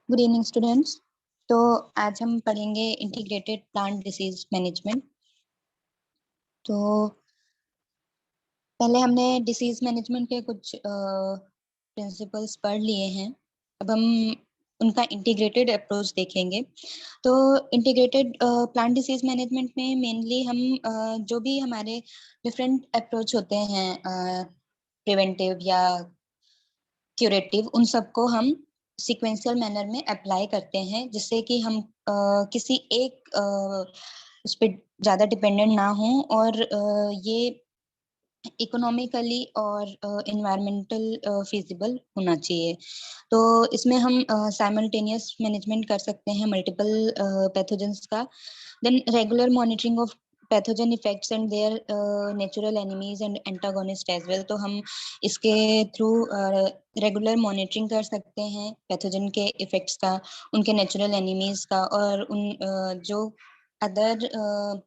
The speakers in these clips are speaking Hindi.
Good evening students. तो आज हम पढ़ेंगे इंटीग्रेटेड प्लांट डिसीज मैनेजमेंट। तो पहले हमने डिसीज मैनेजमेंट के कुछ प्रिंसिपल्स पढ़ लिए हैं। अब हम उनका इंटीग्रेटेड अप्रोच देखेंगे। तो इंटीग्रेटेड प्लांट डिसीज मैनेजमेंट में मेनली हम जो भी हमारे डिफरेंट अप्रोच होते हैं, प्रिवेंटिव या क्यूरेटिव, उन सबको हम सीक्वेंशियल मैनर में अप्लाई करते हैं, जिससे कि हम किसी एक उस पर ज़्यादा डिपेंडेंट ना हो और ये इकोनॉमिकली और इन्वायरमेंटल फिजिबल होना चाहिए। तो इसमें हम साइमल्टेनियस मैनेजमेंट कर सकते हैं मल्टीपल पैथोजेंस का। Then regular monitoring of pathogen effects and their natural enemies and antagonist as well. तो हम इसके थ्रू रेगुलर मॉनिटरिंग कर सकते हैं पैथोजन के इफेक्ट्स का, उनके नेचुरल एनिमीज का, और उन जो अदर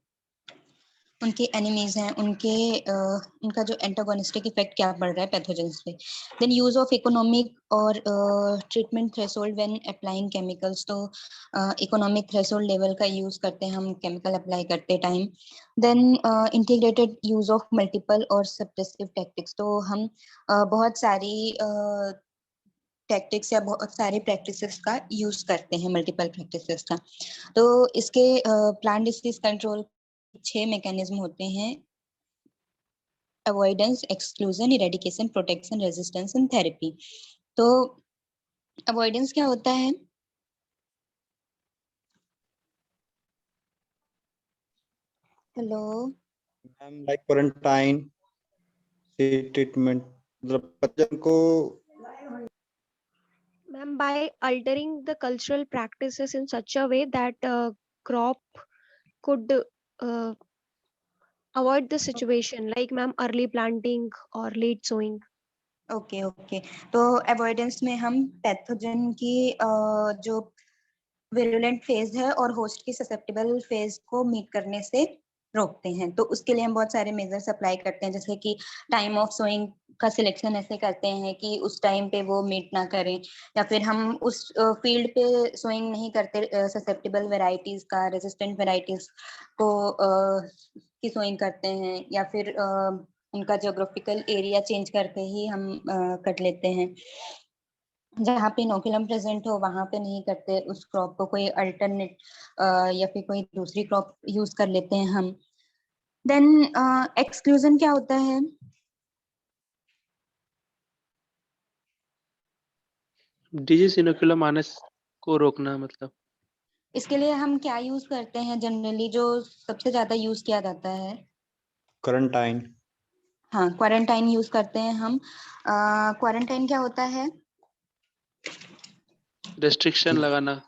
उनके एनिमीज हैं उनका जो एंटागोनिस्टिक इफेक्ट क्या पड़ रहा है पैथोजेंस पे। देन यूज ऑफ इकोनॉमिक और treatment threshold when applying chemicals. तो इकोनॉमिक थ्रेशोल्ड लेवल का यूज करते हैं हम केमिकल अप्लाई करते time. Then integrated use of multiple और सप्रेसिव टैक्टिक्स। तो हम बहुत सारी टैक्टिक्स या बहुत सारी प्रैक्टिसेस का यूज करते हैं, मल्टीपल प्रैक्टिसेस का। तो इसके प्लांट डिसीज कंट्रोल 6 मैकेनिज्म होते हैं: avoidance, exclusion, eradication, protection, resistance and therapy. तो अवॉइडेंस क्या होता है? Hello ma'am, like quarantine seed treatment, मतलब बच्चन को Ma'am, by altering the cultural practices in such a way that crop could uh, avoid the situation, like ma'am, early planting or late sowing. Okay okay. तो अवॉइडेंस में हम पैथोजन की जो विरुलेंट फेज है और होस्ट की ससेप्टेबल फेज को मीट करने से रोकते हैं। तो उसके लिए हम बहुत सारे मेजर्स अप्लाई करते हैं, जैसे कि टाइम ऑफ सोइंग का सिलेक्शन ऐसे करते हैं कि उस टाइम पे वो मीट ना करें, या फिर हम उस फील्ड पे सोइंग नहीं करते ससेप्टेबल वेराइटीज का, रेजिस्टेंट वेराइटीज को की सोइंग करते हैं, या फिर उनका ज्योग्राफिकल एरिया चेंज करके ही हम कट लेते हैं। जहाँ पे इनोकुलम प्रेजेंट हो वहां पे नहीं करते उस क्रॉप को, कोई अल्टरनेट या फिर कोई दूसरी क्रॉप यूज कर लेते हैं हम। देन एक्सक्लूजन क्या होता है? डिजीज इनोकुलम आने को रोकना, मतलब इसके लिए हम क्या यूज करते हैं जनरली, जो सबसे ज्यादा यूज किया जाता है? क्वारंटाइन। हाँ, क्वारंटाइन यूज करते हैं हम। क्वारंटाइन क्या होता है? रेस्ट्रिक्शन लगाना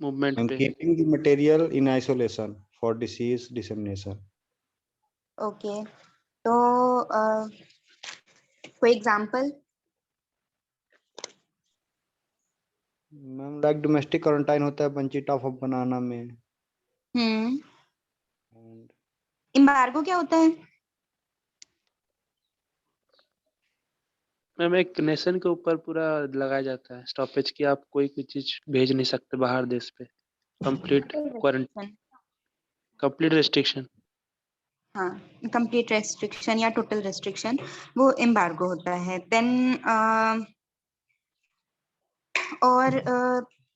मूवमेंट and पे। keeping the material in isolation for disease dissemination. Okay. तो कोई example? Ma'am, like domestic quarantine होता है बंची टॉप ऑफ बनाना में। And एम्बार्गो क्या होता है? मैम, एक नेशन के ऊपर पूरा लगाया जाता है स्टॉपेज की, आप कोई चीज भेज नहीं सकते बाहर देश पे। Complete quarantine, complete restriction. हाँ, कंप्लीट रेस्ट्रिक्शन या टोटल रेस्ट्रिक्शन, वो एम्बार्गो होता है। देन और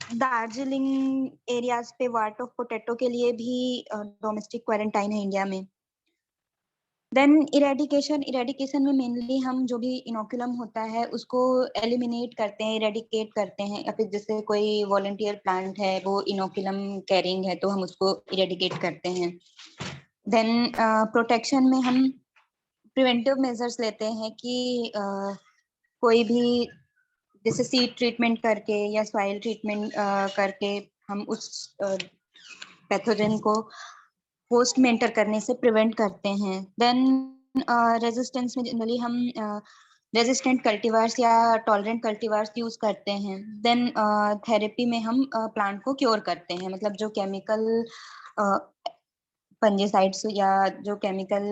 दार्जिलिंग एरियाज पे वाट ऑफ पोटैटो के लिए भी डोमेस्टिक क्वारंटाइन है इंडिया में। देन इरेडिकेशन में मेनली हम जो भी इनोकुलम होता है उसको एलिमिनेट करते हैं, इरेडिकेट करते हैं, या फिर जैसे कोई वॉलंटियर प्लांट है वो इनोकुलम कैरिंग है तो हम उसको इरेडिकेट करते हैं। देन प्रोटेक्शन में हम प्रिवेंटिव मेजर्स लेते हैं कि कोई भी जैसे सीड ट्रीटमेंट करके या सॉइल ट्रीटमेंट करके हम उस पैथोजन को होस्ट में एंटर करने से प्रिवेंट करते हैं। देन रेजिस्टेंस में जनरली हम रेजिस्टेंट कल्टीवर्स या टॉलरेंट कल्टीवर्स यूज करते हैं। देन थेरेपी में हम प्लांट को क्योर करते हैं, मतलब जो केमिकल फंजीसाइड्स या जो केमिकल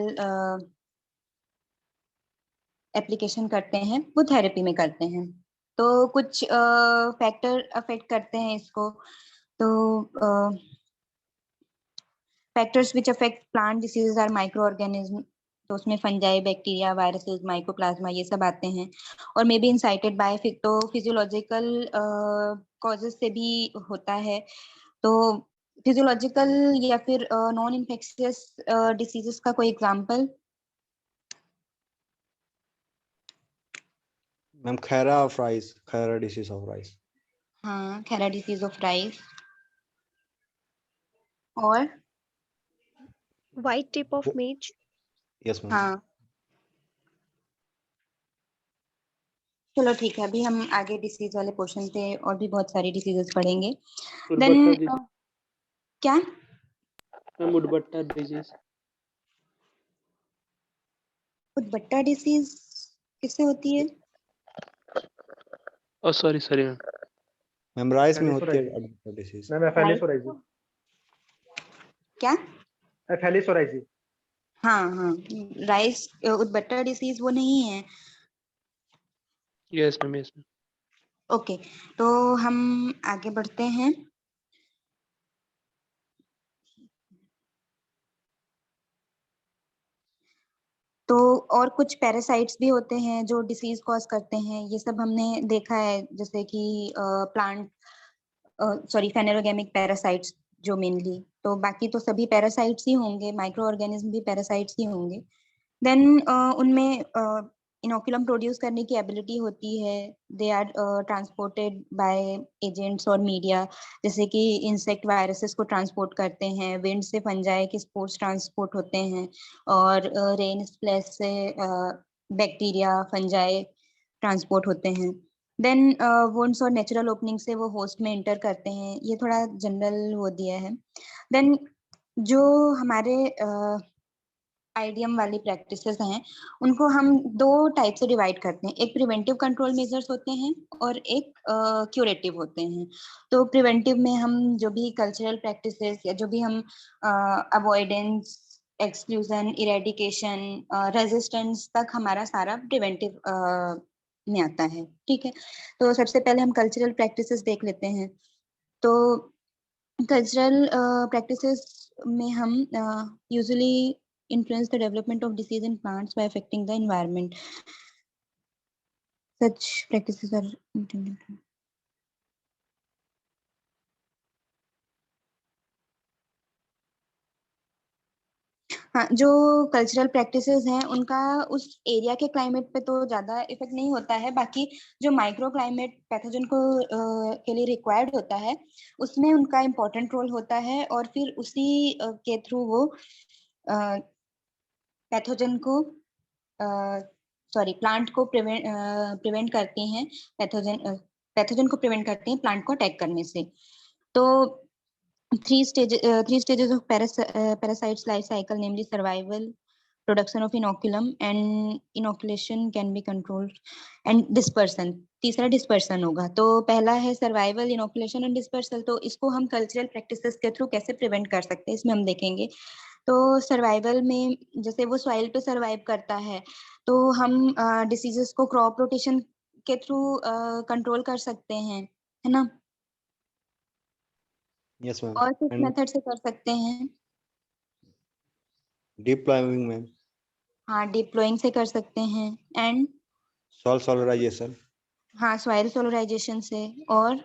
एप्लीकेशन करते हैं वो थेरेपी में करते हैं। तो कुछ फैक्टर अफेक्ट करते हैं इसको। तो factors which affect plant diseases are micro organism, तो उसमें फंजाई, बैक्टीरिया, वायरसेस, माइकोप्लाज्मा ये सब आते हैं। और मे बी इंसाइटेड बाय, तो फिजियोलॉजिकल कॉजेस से भी होता है। तो फिजियोलॉजिकल या फिर नॉन इन्फेक्शियस डिसीजेस का कोई example? Ma'am Khaira of rice, Khaira disease of rice. हाँ, खैरा डिसीज ऑफ राइस। और White tip of maize. Yes ma'am. हाँ, चलो ठीक है, अभी हम आगे डिसीज वाले पोर्शन पे और भी बहुत सारी डिसीजेस पढ़ेंगे। देन उर्बट्टा डिजीज। क्या? मैम उर्बट्टा डिजीज। उदबट्टा डिसीज किससे होती है? Oh sorry sorry ma'am. Ma'am rice में एफेलिस होती है oryzae. Adult disease. Ma'am Ephelis oryzae. क्या? एफेलिस ओराइसी। हाँ हाँ, राइस उदबट्टा डिसीज वो नहीं है। Yes ma'am yes ma'am. Okay, तो हम आगे बढ़ते हैं। तो और कुछ पैरासाइट्स भी होते हैं जो डिसीज कॉज करते हैं, ये सब हमने देखा है, जैसे कि प्लांट सॉरी फेनेरोगेमिक पैरासाइट्स जो मेनली, तो बाकी तो सभी पैरासाइट्स ही होंगे, माइक्रो ऑर्गेनिज्म भी पैरासाइट्स ही होंगे। देन उनमें इनोकुलम प्रोड्यूस करने की एबिलिटी होती है। They are transported by agents और मीडिया, जैसे कि इंसेक्ट वायरसेस को ट्रांसपोर्ट करते हैं, विंड से फंजाई के स्पोर्स ट्रांसपोर्ट होते हैं, और रेन स्प्लैश से बैक्टीरिया, फंजाई ट्रांसपोर्ट होते हैं। देन वुंड्स और नेचुरल ओपनिंग से वो होस्ट में एंटर करते हैं, ये थोड़ा जनरल वो दिया है। देन जो हमारे आईडीएम वाली प्रैक्टिसेस हैं, उनको हम दो टाइप से डिवाइड करते हैं। एक प्रिवेंटिव कंट्रोल मेजर्स होते हैं और एक क्यूरेटिव होते हैं। तो प्रिवेंटिव में हम जो भी कल्चरल प्रैक्टिसेस या जो भी हम अवॉइडेंस, एक्सक्लूजन, इरेडिकेशन, रेजिस्टेंस तक हमारा सारा प्रिवेंटिव में आता है। ठीक है, तो सबसे पहले हम कल्चरल प्रैक्टिसेस देख लेते हैं। तो कल्चरल प्रैक्टिसेस में हम usually influence the development of disease in plants by affecting the environment. Such practices are intended to. हाँ, जो कल्चरल प्रैक्टिसेस हैं उनका उस एरिया के क्लाइमेट पे तो ज्यादा इफेक्ट नहीं होता है, बाकी जो माइक्रो क्लाइमेट पैथोजन को के लिए रिक्वायर्ड होता है, उसमें उनका इम्पोर्टेंट रोल होता है, और फिर उसी के थ्रू वो पैथोजन को सॉरी प्लांट को प्रिवेंट करती हैं, पैथोजन को प्रिवेंट करती हैं प्लांट को अटैक करने से। तो three stages of parasites life cycle, namely survival, production of inoculum, and inoculation can be controlled, and dispersion, तीसरा डिस्पर्सन होगा। तो पहला है सर्वाइवल, इनोकुलेशन एंड डिस्पर्सल। तो इसको हम कल्चरल प्रैक्टिसेस के थ्रू कैसे प्रिवेंट कर सकते हैं, इसमें हम देखेंगे। तो सर्वाइवल में जैसे वो सॉइल पे सर्वाइव करता है, तो हम डिसीजेस को क्रॉप रोटेशन के थ्रू कंट्रोल कर सकते हैं, है ना? Yes ma'am. और किस एंड मेथड से कर सकते हैं? Deep ploughing ma'am. हाँ, डिप्लोइंग से कर सकते हैं। And soil solarization. हाँ, सॉइल सोलराइजेशन से। और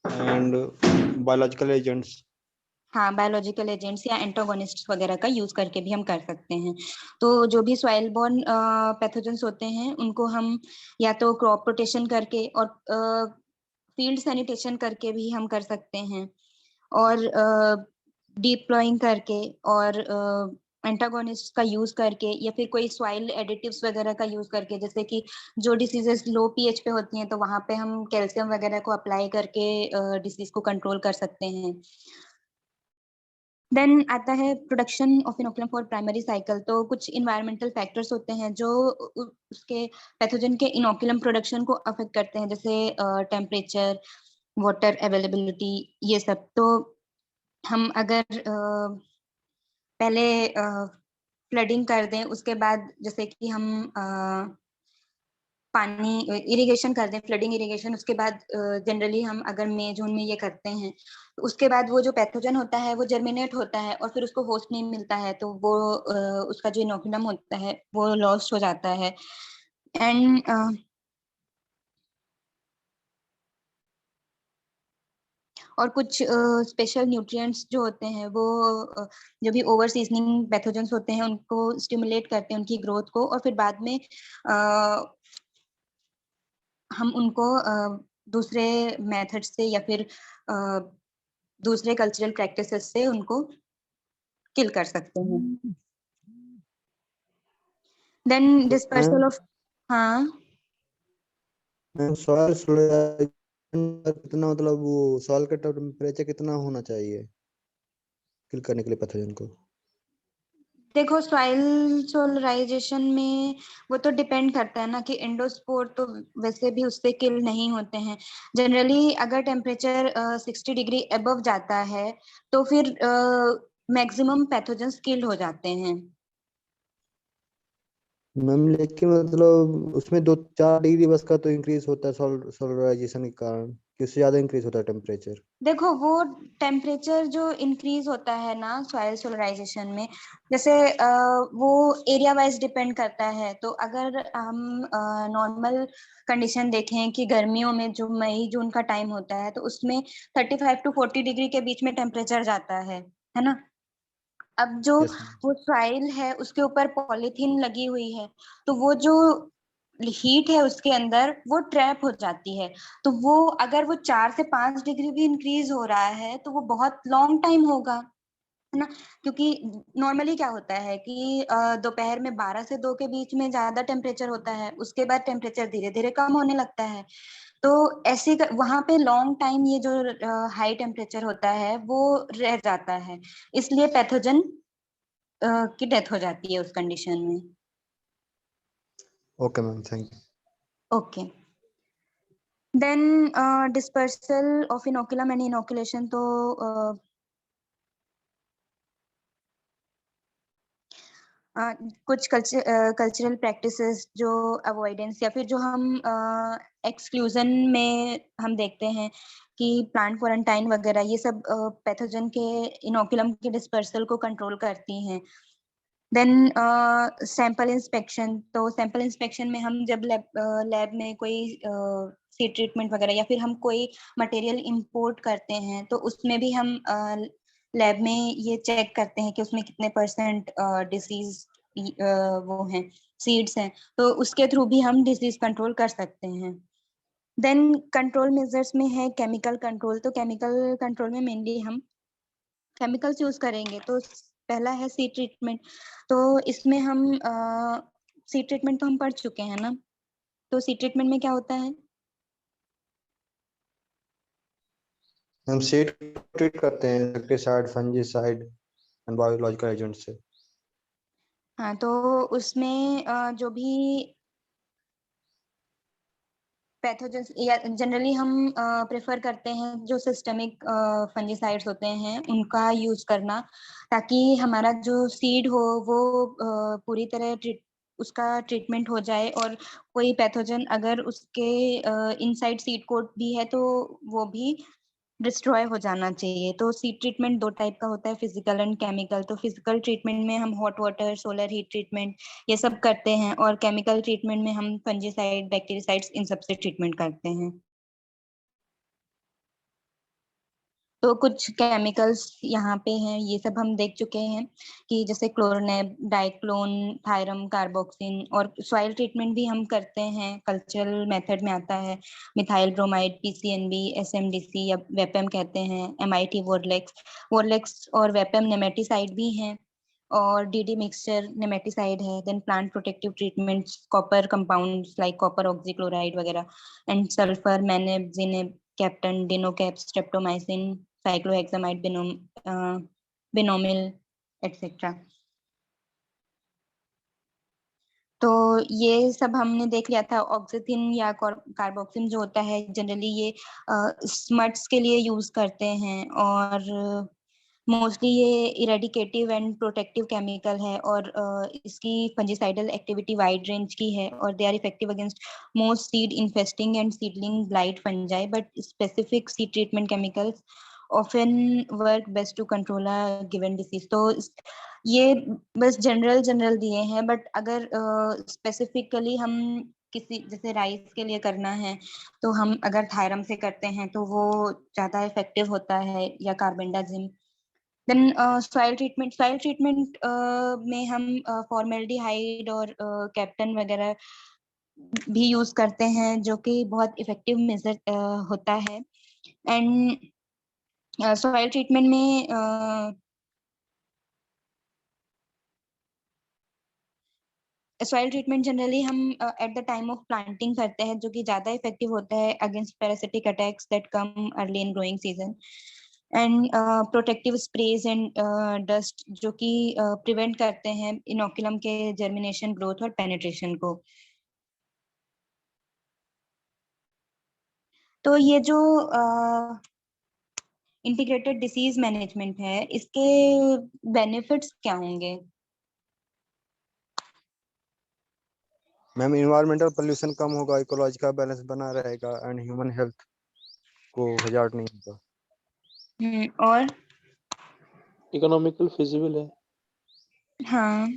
एंड बायोलॉजिकल एजेंट्स। हाँ, बायोलॉजिकल एजेंट्स या एंटागोनिस्ट्स वगैरह का यूज करके भी हम कर सकते हैं। तो जो भी सॉइल बोर्न पैथोजेंस होते हैं, उनको हम या तो क्रॉप रोटेशन करके और फील्ड सैनिटेशन करके भी हम कर सकते हैं, और डिप्लॉइंग करके, और एंटागोनिस्ट का यूज करके, या फिर कोई सॉइल एडिटिव्स वगैरह का यूज करके, जैसे कि जो डिसीजेस लो पीएच पे होती हैं, तो वहां पे हम कैल्शियम वगैरह को अप्लाई करके डिसीज को कंट्रोल कर सकते हैं। देन आता है production of inoculum for primary cycle. तो कुछ इन्वायरमेंटल फैक्टर्स होते हैं जो उसके पैथोजन के इनोकुलम प्रोडक्शन को अफेक्ट करते हैं, जैसे टेम्परेचर, वाटर अवेलेबिलिटी, ये सब। तो हम अगर पहले फ्लडिंग कर दें, उसके बाद जैसे कि हम पानी इरिगेशन कर दें, फ्लडिंग इरिगेशन, उसके बाद जनरली हम अगर मई जून में ये करते हैं तो उसके बाद वो जो पैथोजन होता है वो जर्मिनेट होता है और फिर उसको होस्ट नहीं मिलता है, तो वो उसका जो इनोकुलम होता है वो लॉस्ट हो जाता है। एंड और कुछ स्पेशल न्यूट्रिएंट्स जो होते हैं वो जो भी ओवर सीजनिंग पैथोजेंस होते हैं उनको स्टिमुलेट करते हैं, उनकी ग्रोथ को, और फिर बाद में हम उनको दूसरे मेथड से या फिर दूसरे कल्चरल प्रैक्टिसेस से उनको किल कर सकते हैं। देन डिस्पर्सल ऑफ, हाँ सॉइल कितना, मतलब वो सॉइल का टेम्परेचर कितना होना चाहिए किल करने के लिए पैथोजन को? देखो सॉइल सोलराइजेशन में वो तो डिपेंड करता है ना कि एंडोस्पोर तो वैसे भी उससे किल नहीं होते हैं। जनरली अगर टेम्परेचर 60 डिग्री अबव जाता है तो फिर मैक्सिमम पैथोजेंस किल हो जाते हैं। मैम लेकिन मतलब उसमें 2-4 डिग्री बस का तो इंक्रीज होता है सोलराइजेशन के कारण, कि उससे ज्यादा इंक्रीज होता है टेम्परेचर? देखो वो टेम्परेचर जो इंक्रीज होता है ना सॉइल सोलराइजेशन में, जैसे वो एरिया वाइज डिपेंड करता है। तो अगर हम नॉर्मल कंडीशन देखें कि गर्मियों में जो मई जून का टाइम होता है तो उसमें 35 to 40 डिग्री के बीच में टेम्परेचर जाता है ना। अब जो यस मैम। वो सॉइल है उसके ऊपर पॉलीथीन लगी हुई है, तो वो जो हीट है उसके अंदर वो ट्रैप हो जाती है। तो वो अगर वो 4 से 5 डिग्री भी इंक्रीज हो रहा है तो वो बहुत लॉन्ग टाइम होगा, है ना। क्योंकि नॉर्मली क्या होता है कि दोपहर में 12 से 2 के बीच में ज्यादा टेम्परेचर होता है, उसके बाद टेम्परेचर धीरे धीरे कम होने लगता है। तो ऐसे वहां पे लॉन्ग टाइम ये जो हाई टेम्परेचर होता है वो रह जाता है, इसलिए पैथोजन की डेथ हो जाती है उस कंडीशन में। Okay ma'am, thank you. Okay, then dispersal of inoculum and inoculation. तो कुछ कल्चरल प्रैक्टिसेस जो अवॉइडेंस या फिर जो हम एक्सक्लूजन में हम देखते हैं कि प्लांट क्वारंटाइन वगैरह, ये सब पैथोजन के इनोकुलम के डिस्पर्सल को कंट्रोल करती हैं। Then sample inspection. तो सैंपल इंस्पेक्शन में हम जब लैब में कोई सीड ट्रीटमेंट वगैरह या फिर हम कोई मटेरियल इंपोर्ट करते हैं तो उसमें भी हम लैब में ये चेक करते हैं कि उसमें कितने परसेंट डिसीज वो हैं, सीड्स हैं, तो उसके थ्रू भी हम डिसीज कंट्रोल कर सकते हैं। देन कंट्रोल मेजर्स में है केमिकल कंट्रोल। तो केमिकल कंट्रोल में मेनली हम केमिकल्स यूज करेंगे। तो पहला है सीड ट्रीटमेंट। तो इसमें हम सीड ट्रीटमेंट तो हम पढ़ चुके हैं ना। तो सीड ट्रीटमेंट में क्या होता है? हम सीड ट्रीट करते हैं insecticide, fungicide and biological agent से। हाँ, तो उसमें जो भी पैथोजेंस या जनरली हम प्रेफर करते हैं जो सिस्टमिक फंजीसाइड्स होते हैं उनका यूज करना, ताकि हमारा जो सीड हो वो पूरी तरह उसका ट्रीटमेंट हो जाए, और कोई पैथोजन अगर उसके इनसाइड सीड कोट भी है तो वो भी डिस्ट्रॉय हो जाना चाहिए। तो सीड ट्रीटमेंट दो टाइप का होता है, फिजिकल एंड केमिकल। तो फिजिकल ट्रीटमेंट में हम hot water, solar heat treatment ये सब करते हैं, और केमिकल ट्रीटमेंट में हम फंजीसाइड, बैक्टीरियासाइड्स इन सब से ट्रीटमेंट करते हैं। तो कुछ केमिकल्स यहाँ पे हैं, ये सब हम देख चुके हैं कि जैसे क्लोरोनेब, डाइक्लोन, थायरम, कार्बोक्सिन। और सॉइल ट्रीटमेंट भी हम करते हैं, कल्चरल मेथड में आता है मिथाइल ब्रोमाइड, पीसीएनबी, एसएमडीसी या वेपम कहते हैं, एमआईटी, वोरलेक्स और वेपम नेमेटिसाइड भी हैं, और डीडी मिक्सचर नेमेटिसाइड है। Then plant protective treatments, copper compounds like copper oxychloride वगैरह, and sulphur, maneb, zineb, captan, dinocap, streptomycin, cycloheximide, benomyl etcetera. तो ये सब हमने देख लिया था। ऑक्सीथिन या कार्बोक्सिन जो होता है जनरली ये स्मट्स के लिए यूज करते हैं, और मोस्टली ये इरेडिकेटिव एंड प्रोटेक्टिव केमिकल है और इसकी फंजीसाइडल एक्टिविटी वाइड रेंज की है और they are effective against most seed infesting and seedling blight fungi, but specific seed treatment chemicals often work best to control a given disease. तो ये बस जनरल दिए हैं, बट अगर स्पेसिफिकली हम किसी जैसे राइस के लिए करना है तो हम अगर थायरम से करते हैं तो वो ज्यादा इफेक्टिव होता है, या कार्बेंडाजिम। देन सॉइल ट्रीटमेंट में हम फॉर्मेल्डिहाइड और कैप्टन वगैरह भी यूज करते हैं, जो कि बहुत इफेक्टिव मेजर होता है। एंड सॉइल ट्रीटमेंट में सॉइल ट्रीटमेंट जनरली हम एट ड टाइम ऑफ प्लांटिंग करते हैं, जो कि ज्यादा इफेक्टिव होता है against parasitic attacks that come early in growing season. And protective sprays and dust, जो कि प्रिवेंट करते हैं इनोकुलम के जर्मिनेशन, ग्रोथ और पेनिट्रेशन को। तो ये जो इंटीग्रेटेड डिसीज मैनेजमेंट है, इसके बेनिफिट्स क्या होंगे? मैम इन्वायरमेंटल पोल्यूशन कम होगा, इकोलॉजिकल बैलेंस बना रहेगा एंड ह्यूमन हेल्थ को हजार्ड नहीं होगा। और इकोनॉमिकल फिजिबल है। हाँ,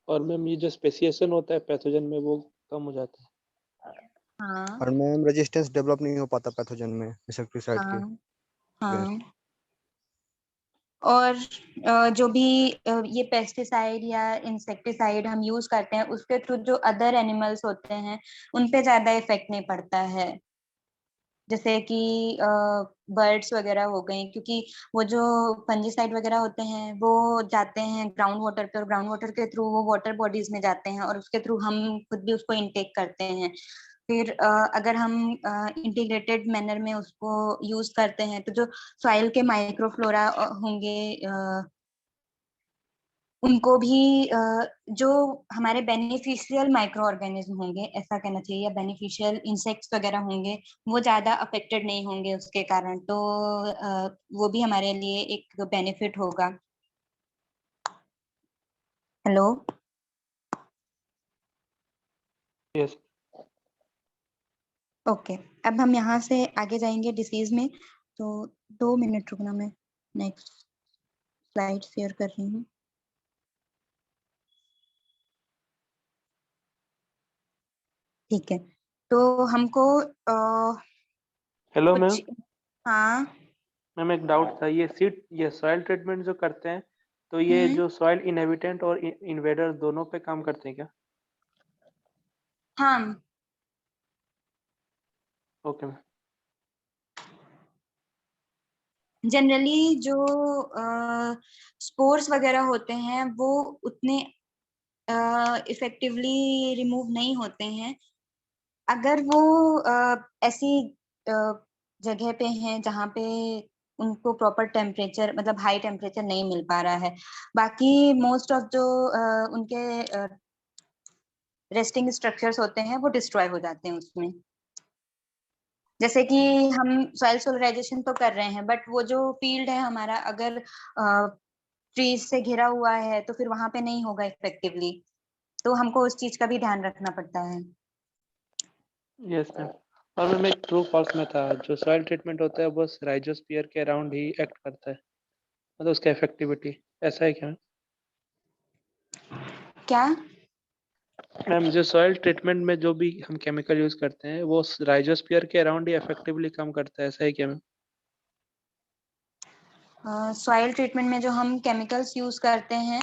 और मैम ये जो स्पेसिएशन होता है पैथोजन में वो कम हो जाता है। हाँ, और मैम रेजिस्टेंस डेवलप नहीं हो पाता पैथोजन में इंसेक्टिसाइड के। हाँ। और जो भी ये पेस्टिसाइड या इंसेक्टिसाइड हम यूज करते हैं, उसके थ्रू जो अदर एनिमल्स होते हैं उन पे ज्यादा इफेक्ट नहीं पड़ता है, जैसे कि बर्ड्स वगैरह हो गए, क्योंकि वो जो फंजीसाइड वगैरह होते हैं वो जाते हैं ग्राउंड वाटर पे, और ग्राउंड वाटर के थ्रू वो वाटर बॉडीज में जाते हैं और उसके थ्रू हम खुद भी उसको इनटेक करते हैं। फिर अगर हम इंटीग्रेटेड मैनर में उसको यूज करते हैं तो जो सॉइल के माइक्रोफ्लोरा होंगे उनको भी जो हमारे बेनिफिशियल माइक्रो ऑर्गेनिज्म होंगे, ऐसा कहना चाहिए, या बेनिफिशियल इंसेक्ट्स वगैरह होंगे, वो ज्यादा अफेक्टेड नहीं होंगे उसके कारण। तो वो भी हमारे लिए एक बेनिफिट होगा। हेलो। यस। ओके, अब हम यहाँ से आगे जाएंगे डिसीज में। तो 2 मिनट रुकना, मैं नेक्स्ट स्लाइड शेयर कर रही हूँ। ठीक है, तो हमको हेलो मैम। कुछ, हाँ। मैम एक डाउट था, ये सॉइल ट्रीटमेंट जो करते हैं तो ये जो सॉइल इनहेबिटेंट और इन्वेडर दोनों पे काम करते हैं क्या? हाँ, ओके मैम। जनरली जो स्पोर्स वगैरह होते हैं वो उतने इफेक्टिवली रिमूव नहीं होते हैं अगर वो ऐसी जगह पे हैं जहाँ पे उनको प्रॉपर टेम्परेचर, मतलब हाई टेम्परेचर नहीं मिल पा रहा है। बाकी मोस्ट ऑफ जो उनके रेस्टिंग स्ट्रक्चर्स होते हैं वो डिस्ट्रॉय हो जाते हैं उसमें। जैसे कि हम सॉइल सोलराइजेशन तो कर रहे हैं, बट वो जो फील्ड है हमारा अगर ट्रीज से घिरा हुआ है तो फिर वहां पे नहीं होगा इफेक्टिवली, तो हमको उस चीज का भी ध्यान रखना पड़ता है। Yes ma'am. और मैम एक ट्रू फॉल्स में था, जो सॉइल ट्रीटमेंट होता है बस राइजोस्फीयर के अराउंड ही एक्ट करता है, मतलब उसका इफेक्टिविटी, ऐसा है क्या? क्या? मैम जो सॉइल ट्रीटमेंट में जो भी हम केमिकल यूज करते हैं वो राइजोस्फीयर के अराउंड ही इफेक्टिवली काम करता है, ऐसा है क्या मैम? सॉइल ट्रीटमेंट में जो हम केमिकल्स यूज करते हैं,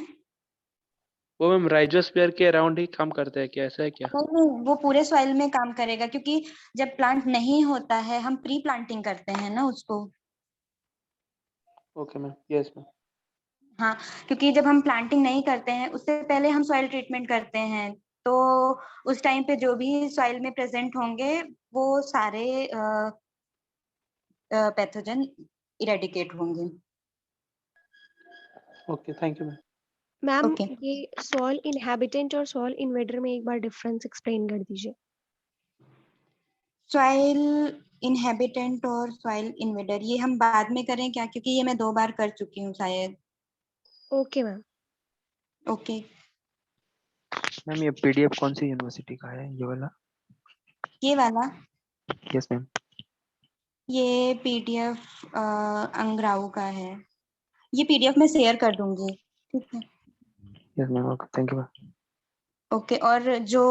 वो मैम राइजोस्फीयर के अराउंड ही काम करता है क्या, ऐसा है क्या? नहीं, वो पूरे सॉइल में काम करेगा, क्योंकि जब प्लांट नहीं होता है हम प्री प्लांटिंग करते हैं ना उसको। Okay ma'am. Yes ma'am. हाँ, क्योंकि जब हम प्लांटिंग नहीं करते हैं उससे पहले हम सॉइल ट्रीटमेंट करते हैं, तो उस टाइम पे जो भी सॉइल में प्रेजेंट होंगे वो सारे पैथोजन इरेडिकेट होंगे। Okay, thank you ma'am. Ma'am okay. ये सॉइल इनहैबिटेंट और सॉइल इन्वेडर में एक बार डिफरेंस एक्सप्लेन कर दीजिए। सॉइल इनहेबिटेंट और सॉइल इन्वेडर, ये हम बाद में करें क्या, क्योंकि ये मैं 2 बार कर चुकी हूँ शायद। Okay ma'am. ओके। मैम ये पीडीएफ कौन सी यूनिवर्सिटी का है, ये वाला? ये वाला, यस मैम। ये पीडीएफ अंग्राऊ का है। ये पीडीएफ मैं शेयर कर दूंगी, ठीक है। Yes ma'am, okay, thank you ma'am. Okay, और जो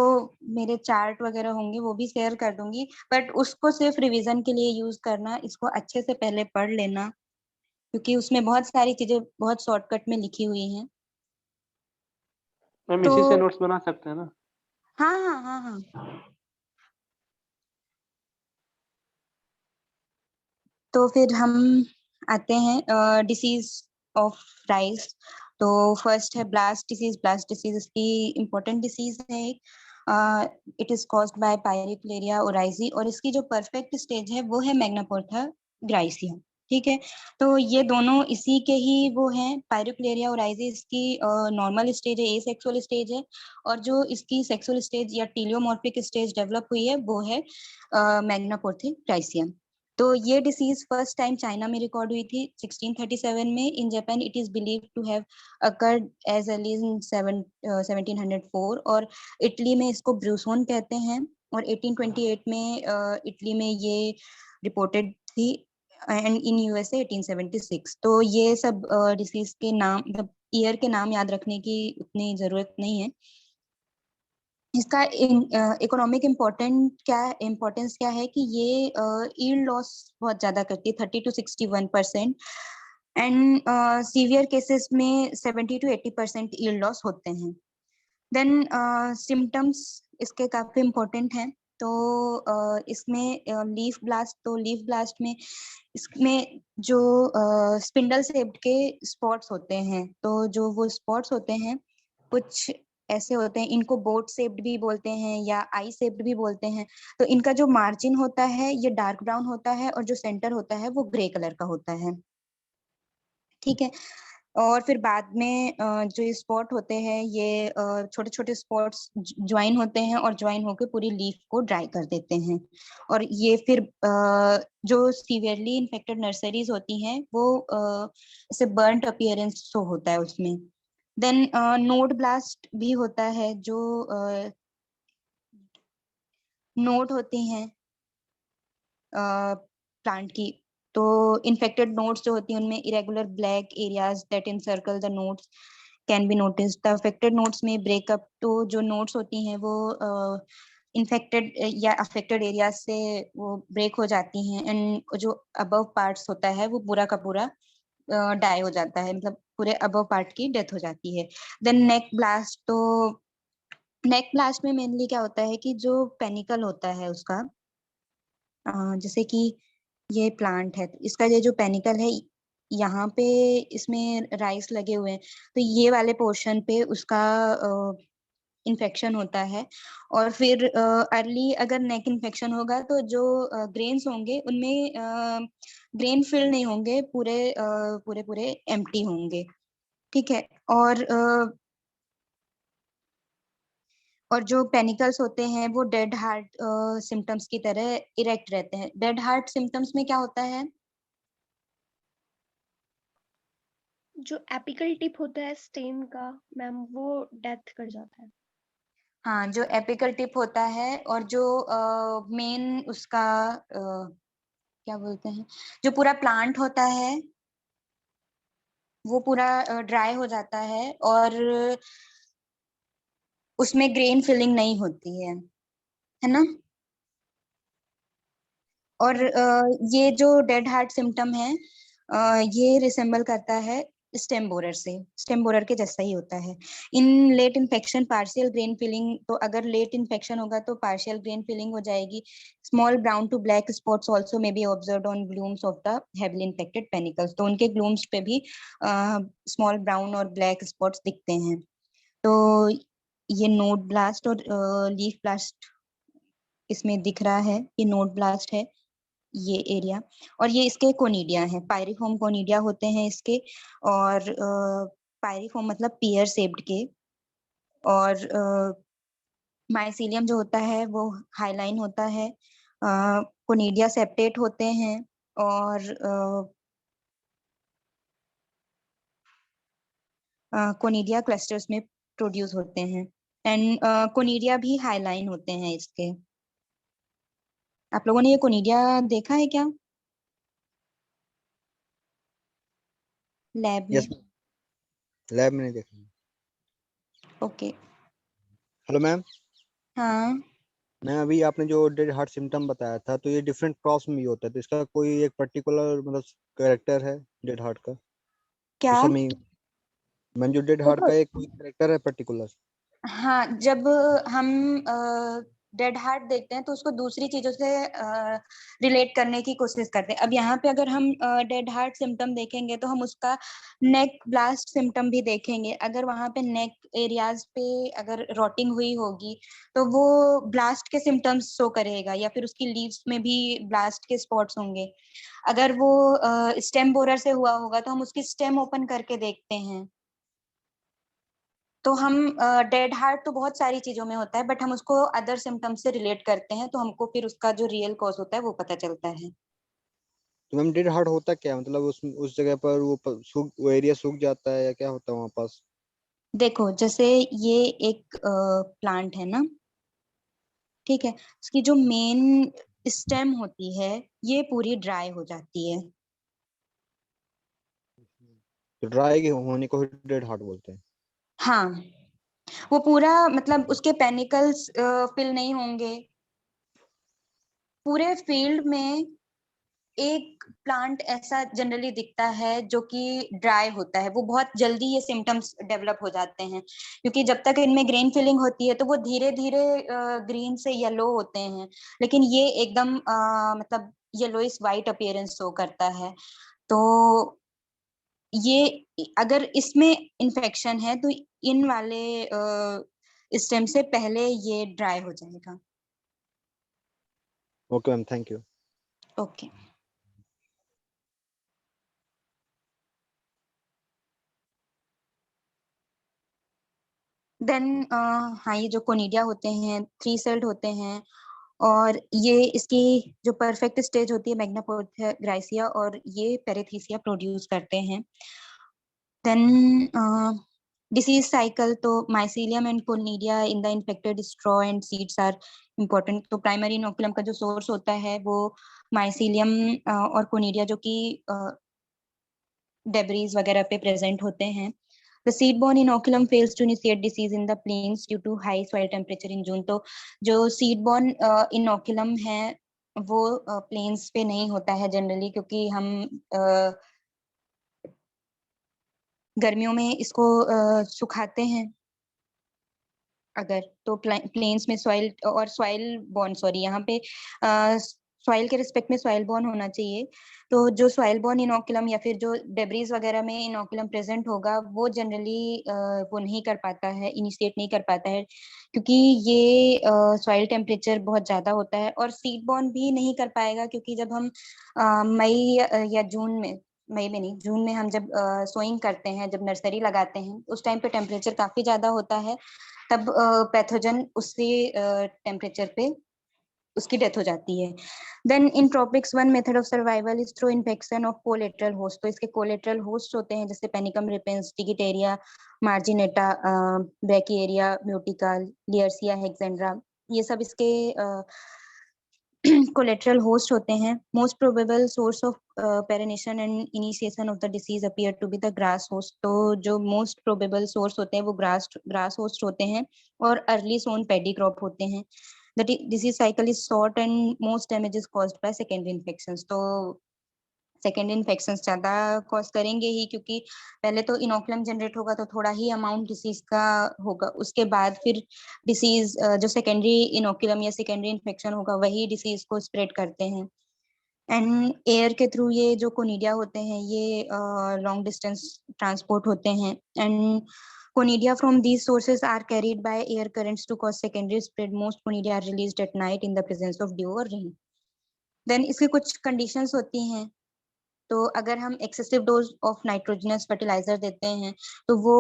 मेरे चार्ट वगैरह होंगे वो भी शेयर कर दूंगी, बट उसको सिर्फ रिवीजन के लिए यूज करना, इसको अच्छे से पहले पढ़ लेना, क्योंकि उसमें बहुत सारी चीजें बहुत शॉर्टकट में लिखी हुई हैं। मैम तो इसी से नोट्स बना सकते हैं ना? हाँ हाँ हाँ हाँ। तो फिर हम आते हैं डिसीज ऑफ राइस। तो फर्स्ट है ब्लास्ट डिसीज। ब्लास्ट डिसीज इसकी इम्पोर्टेंट डिसीज है। It is caused by pyricularia oryzae, और इसकी जो परफेक्ट स्टेज है वो है मैग्नापोर्था ग्राइसिया, ठीक है। तो ये दोनों इसी के ही वो हैं। पायरिफिलेरिया ओराइजी इसकी नॉर्मल स्टेज है, एसेक्सुअल स्टेज है, और जो इसकी सेक्सुअल स्टेज या टीलियोमॉर्फिक स्टेज डेवलप हुई है वो है मैग्नापोर्था ग्राइसिया। तो ये डिसीज फर्स्ट टाइम चाइना में रिकॉर्ड हुई थी 1637 में। In Japan it is believed to have occurred as early in 1704, और इटली में इसको ब्रूसोन कहते हैं, और 1828 में इटली में ये रिपोर्टेड थी, एंड इन यूएसए 1876। तो ये सब डिसीज के नाम, मतलब ईयर के नाम याद रखने की उतनी जरूरत नहीं है। इसका इकोनॉमिक इम्पोर्टेंस क्या है कि ये यील्ड लॉस बहुत ज्यादा करती है, 30 to 61%, एंड सीवियर केसेस में 70 to 80% यील्ड लॉस होते हैं। देन सिम्टम्स इसके काफी इम्पोर्टेंट हैं। तो इसमें लीफ ब्लास्ट, तो लीफ ब्लास्ट में इसमें जो स्पिंडल शेप्ड के स्पॉट्स होते हैं, तो जो वो स्पॉट्स होते हैं कुछ ऐसे होते हैं, इनको बोट शेप्ड भी बोलते हैं या आई शेप्ड भी बोलते हैं। तो इनका जो मार्जिन होता है ये डार्क ब्राउन होता है, और जो सेंटर होता है वो ग्रे कलर का होता है, ठीक है। और फिर बाद में जो ये स्पॉट होते हैं ये छोटे छोटे स्पॉट्स ज्वाइन होते हैं, और ज्वाइन होकर पूरी लीफ को ड्राई कर देते हैं। और ये फिर जो सीवियरली इन्फेक्टेड नर्सरीज होती हैं वो ऐसे बर्न्ट अपीयरेंस शो होता है उसमें। देन नोड ब्लास्ट भी होता है, जो नोड होती हैं प्लांट की। तो इन्फेक्टेड नोड्स जो होती हैं उनमें irregular black areas that encircle the nodes can be notice. The affected nodes में ब्रेकअप, तो जो नोड्स होती हैं वो इन्फेक्टेड या अफेक्टेड एरिया से वो ब्रेक हो जाती हैं, एंड जो अबव पार्ट्स होता है वो पूरा का पूरा डाई हो जाता है, मतलब पूरे अबव पार्ट की डेथ हो जाती है। देन नेक ब्लास्ट, तो नेक ब्लास्ट में मेनली क्या होता है कि जो पेनिकल होता है उसका, जैसे कि ये प्लांट है, तो इसका ये जो पेनिकल है यहाँ पे इसमें राइस लगे हुए हैं, तो ये वाले पोर्शन पे उसका इन्फेक्शन होता है। और फिर अर्ली अगर नेक इन्फेक्शन होगा तो जो ग्रेन्स होंगे उनमें ग्रेन फिल नहीं होंगे, पूरे पूरे एम्प्टी होंगे, ठीक है। और जो पेनिकल्स होते हैं वो डेड हार्ट सिम्टम्स की तरह इरेक्ट रहते हैं। डेड हार्ट सिम्टम्स में क्या होता है? जो एपिकल टिप होता है स्टेम का मैम, वो डेथ कर जाता है। हाँ, जो एपिकल टिप होता है, और जो मेन उसका क्या बोलते हैं, जो पूरा प्लांट होता है वो पूरा ड्राई हो जाता है, और उसमें ग्रेन फिलिंग नहीं होती है ना। और ये जो डेड हार्ट सिम्टम है ये रिसेंबल करता है स्टेम बोरर से, स्टेम बोरर के जैसा ही होता है। In late infection partial grain filling, तो अगर लेट इन्फेक्शन होगा तो पार्शियल ग्रेन फिलिंग हो जाएगी। Small brown to black spots also may be observed on glumes of the heavily infected panicles, तो उनके ग्लूम्स पे भी स्मॉल ब्राउन और ब्लैक स्पॉट्स दिखते हैं। तो ये नोड ब्लास्ट और लीफ ब्लास्ट इसमें दिख रहा है, ये नोड ब्लास्ट है ये एरिया, और ये इसके कोनिडिया हैं, पायरिफॉर्म कोनिडिया होते हैं इसके। और पायरिफॉर्म मतलब पियर शेप्ड के, और माइसीलियम जो होता है वो हाईलाइन होता है, कोनिडिया सेप्टेट होते हैं और कोनिडिया क्लस्टर्स में प्रोड्यूस होते हैं एंड कोनिडिया भी हाईलाइन होते हैं इसके। आप लोगों ने ये कोनिडिया देखा है क्या लैब यस में? लैब में नहीं देखा। ओके। हेलो मैम, हाँ मैं अभी आपने जो डेड हार्ट सिम्टम बताया था तो ये डिफरेंट क्रॉप्स में भी होता है, तो इसका कोई एक पर्टिकुलर मतलब कैरेक्टर है डेड हार्ट का? क्या? उस समय मैम जो डेड हार्ट देखो, का एक कोई कैरेक्टर है पर्टिकुलर? हाँ जब हम डेड हार्ट देखते हैं तो उसको दूसरी चीजों से रिलेट करने की कोशिश करते हैं। अब यहाँ पे अगर हम डेड हार्ट सिम्टम देखेंगे तो हम उसका नेक ब्लास्ट सिम्टम भी देखेंगे। अगर वहां पे नेक एरियाज पे अगर रॉटिंग हुई होगी तो वो ब्लास्ट के सिम्टम्स शो करेगा, या फिर उसकी लीव्स में भी ब्लास्ट के स्पॉट्स होंगे। अगर वो स्टेम बोरर से हुआ होगा तो हम उसकी स्टेम ओपन करके देखते हैं। तो हम डेड हार्ट तो बहुत सारी चीजों में होता है, बट हम उसको अदर सिम्टम्स से रिलेट करते हैं, तो हमको फिर उसका जो रियल कॉज होता है वो पता चलता है। तो मैम डेड हार्ट होता क्या है? मतलब उस जगह पर वो एरिया सूख जाता है या क्या होता है वहाँ पास? देखो जैसे ये एक प्लांट है ना, ठीक है, इसकी जो मेन स्टेम होती है ये पूरी ड्राई हो जाती है। तो ड्राई होने को डेड हार्ट बोलते हैं? हाँ, वो पूरा मतलब उसके पेनिकल्स फिल नहीं होंगे। पूरे फील्ड में एक प्लांट ऐसा जनरली दिखता है जो कि ड्राई होता है, वो बहुत जल्दी ये सिम्टम्स डेवलप हो जाते हैं, क्योंकि जब तक इनमें ग्रीन फिलिंग होती है तो वो धीरे धीरे ग्रीन से येलो होते हैं, लेकिन ये एकदम मतलब येलोइश वाइट अपीयरेंस शो करता है। तो ये अगर इसमें इन्फेक्शन है तो इन वाले स्टेम से पहले ये ड्राई हो जाएगा। Okay ma'am, thank you. Okay. Then हाँ, ये जो कोनिडिया होते हैं 3 सेल्ड होते हैं, और ये इसकी जो परफेक्ट स्टेज होती है मैग्नापोथेग्राइसिया, और ये पेरिथीसिया प्रोड्यूस करते हैं। देन डिसीज साइकिल, तो mycelium and conidia in the infected straw and seeds are important. तो प्राइमरी इनोकुलम का जो सोर्स होता है वो माइसीलियम और कोनिडिया जो कि डेब्रीज वगैरह पे प्रेजेंट होते हैं। The seed-borne inoculum fails to initiate disease in the plains due to high soil temperature in June. तो जो seed-borne inoculum है वो प्लेन्स पे नहीं होता है जनरली, क्योंकि हम गर्मियों में इसको सुखाते हैं। अगर तो प्लेन्स में सॉइल और सॉइल बॉर्न, सॉरी यहाँ पे सॉइल के रिस्पेक्ट में सॉइल बॉर्न होना चाहिए। तो जो सॉइल बॉर्न इनोकुलम या फिर जो डेब्रीज वगैरह में इनोकुलम प्रेजेंट होगा वो जनरली वो नहीं कर पाता है, इनिशिएट नहीं कर पाता है, क्योंकि ये सॉइल टेम्परेचर बहुत ज्यादा होता है। और सीड बॉर्न भी नहीं कर पाएगा, क्योंकि जब हम मई या जून में, मई में नहीं जून में हम जब सोइंग करते हैं, जब नर्सरी लगाते हैं उस टाइम पे टेम्परेचर काफी ज्यादा होता है, तब पैथोजन उससे टेम्परेचर पे उसकी डेथ हो जाती है। Then in tropics one method of survival is through infection of collateral host. तो इसके कोलेटरल होस्ट होते हैं जैसे पेनिकम रिपेंस, टिगिटेरिया मार्जिनेटा, ब्रैकिएरिया म्यूटिका, लियर्सिया हेक्सेंड्रा, ये सब इसके कोलेटरल होस्ट होते हैं। Most probable source of perennation and initiation of the disease appear to be the grass host. तो जो मोस्ट प्रोबेबल सोर्स होते हैं वो ग्रास होस्ट होते हैं, और अर्ली सोन पेडी क्रॉप होते हैं। The disease cycle is short and most damage is caused by secondary infections. तो सेकेंडरी इन्फेक्शंस ज्यादा कॉज करेंगे ही, क्योंकि पहले तो इनोकुलम जनरेट होगा तो थोड़ा ही अमाउंट डिसीज का होगा, उसके बाद फिर डिसीज जो सेकेंडरी इनोकुलम या सेकेंडरी इन्फेक्शन होगा वही डिसीज को स्प्रेड करते हैं। एंड एयर के थ्रू ये जो कोनिडिया होते हैं ये लॉन्ग डिस्टेंस ट्रांसपोर्ट होते हैं, and conidia from these sources are carried by air currents to cause secondary spread. Most conidia are released at night in the presence of dew or rain. Then इसकी कुछ conditions होती हैं। तो अगर हम excessive dose of nitrogenous fertilizer देते हैं तो वो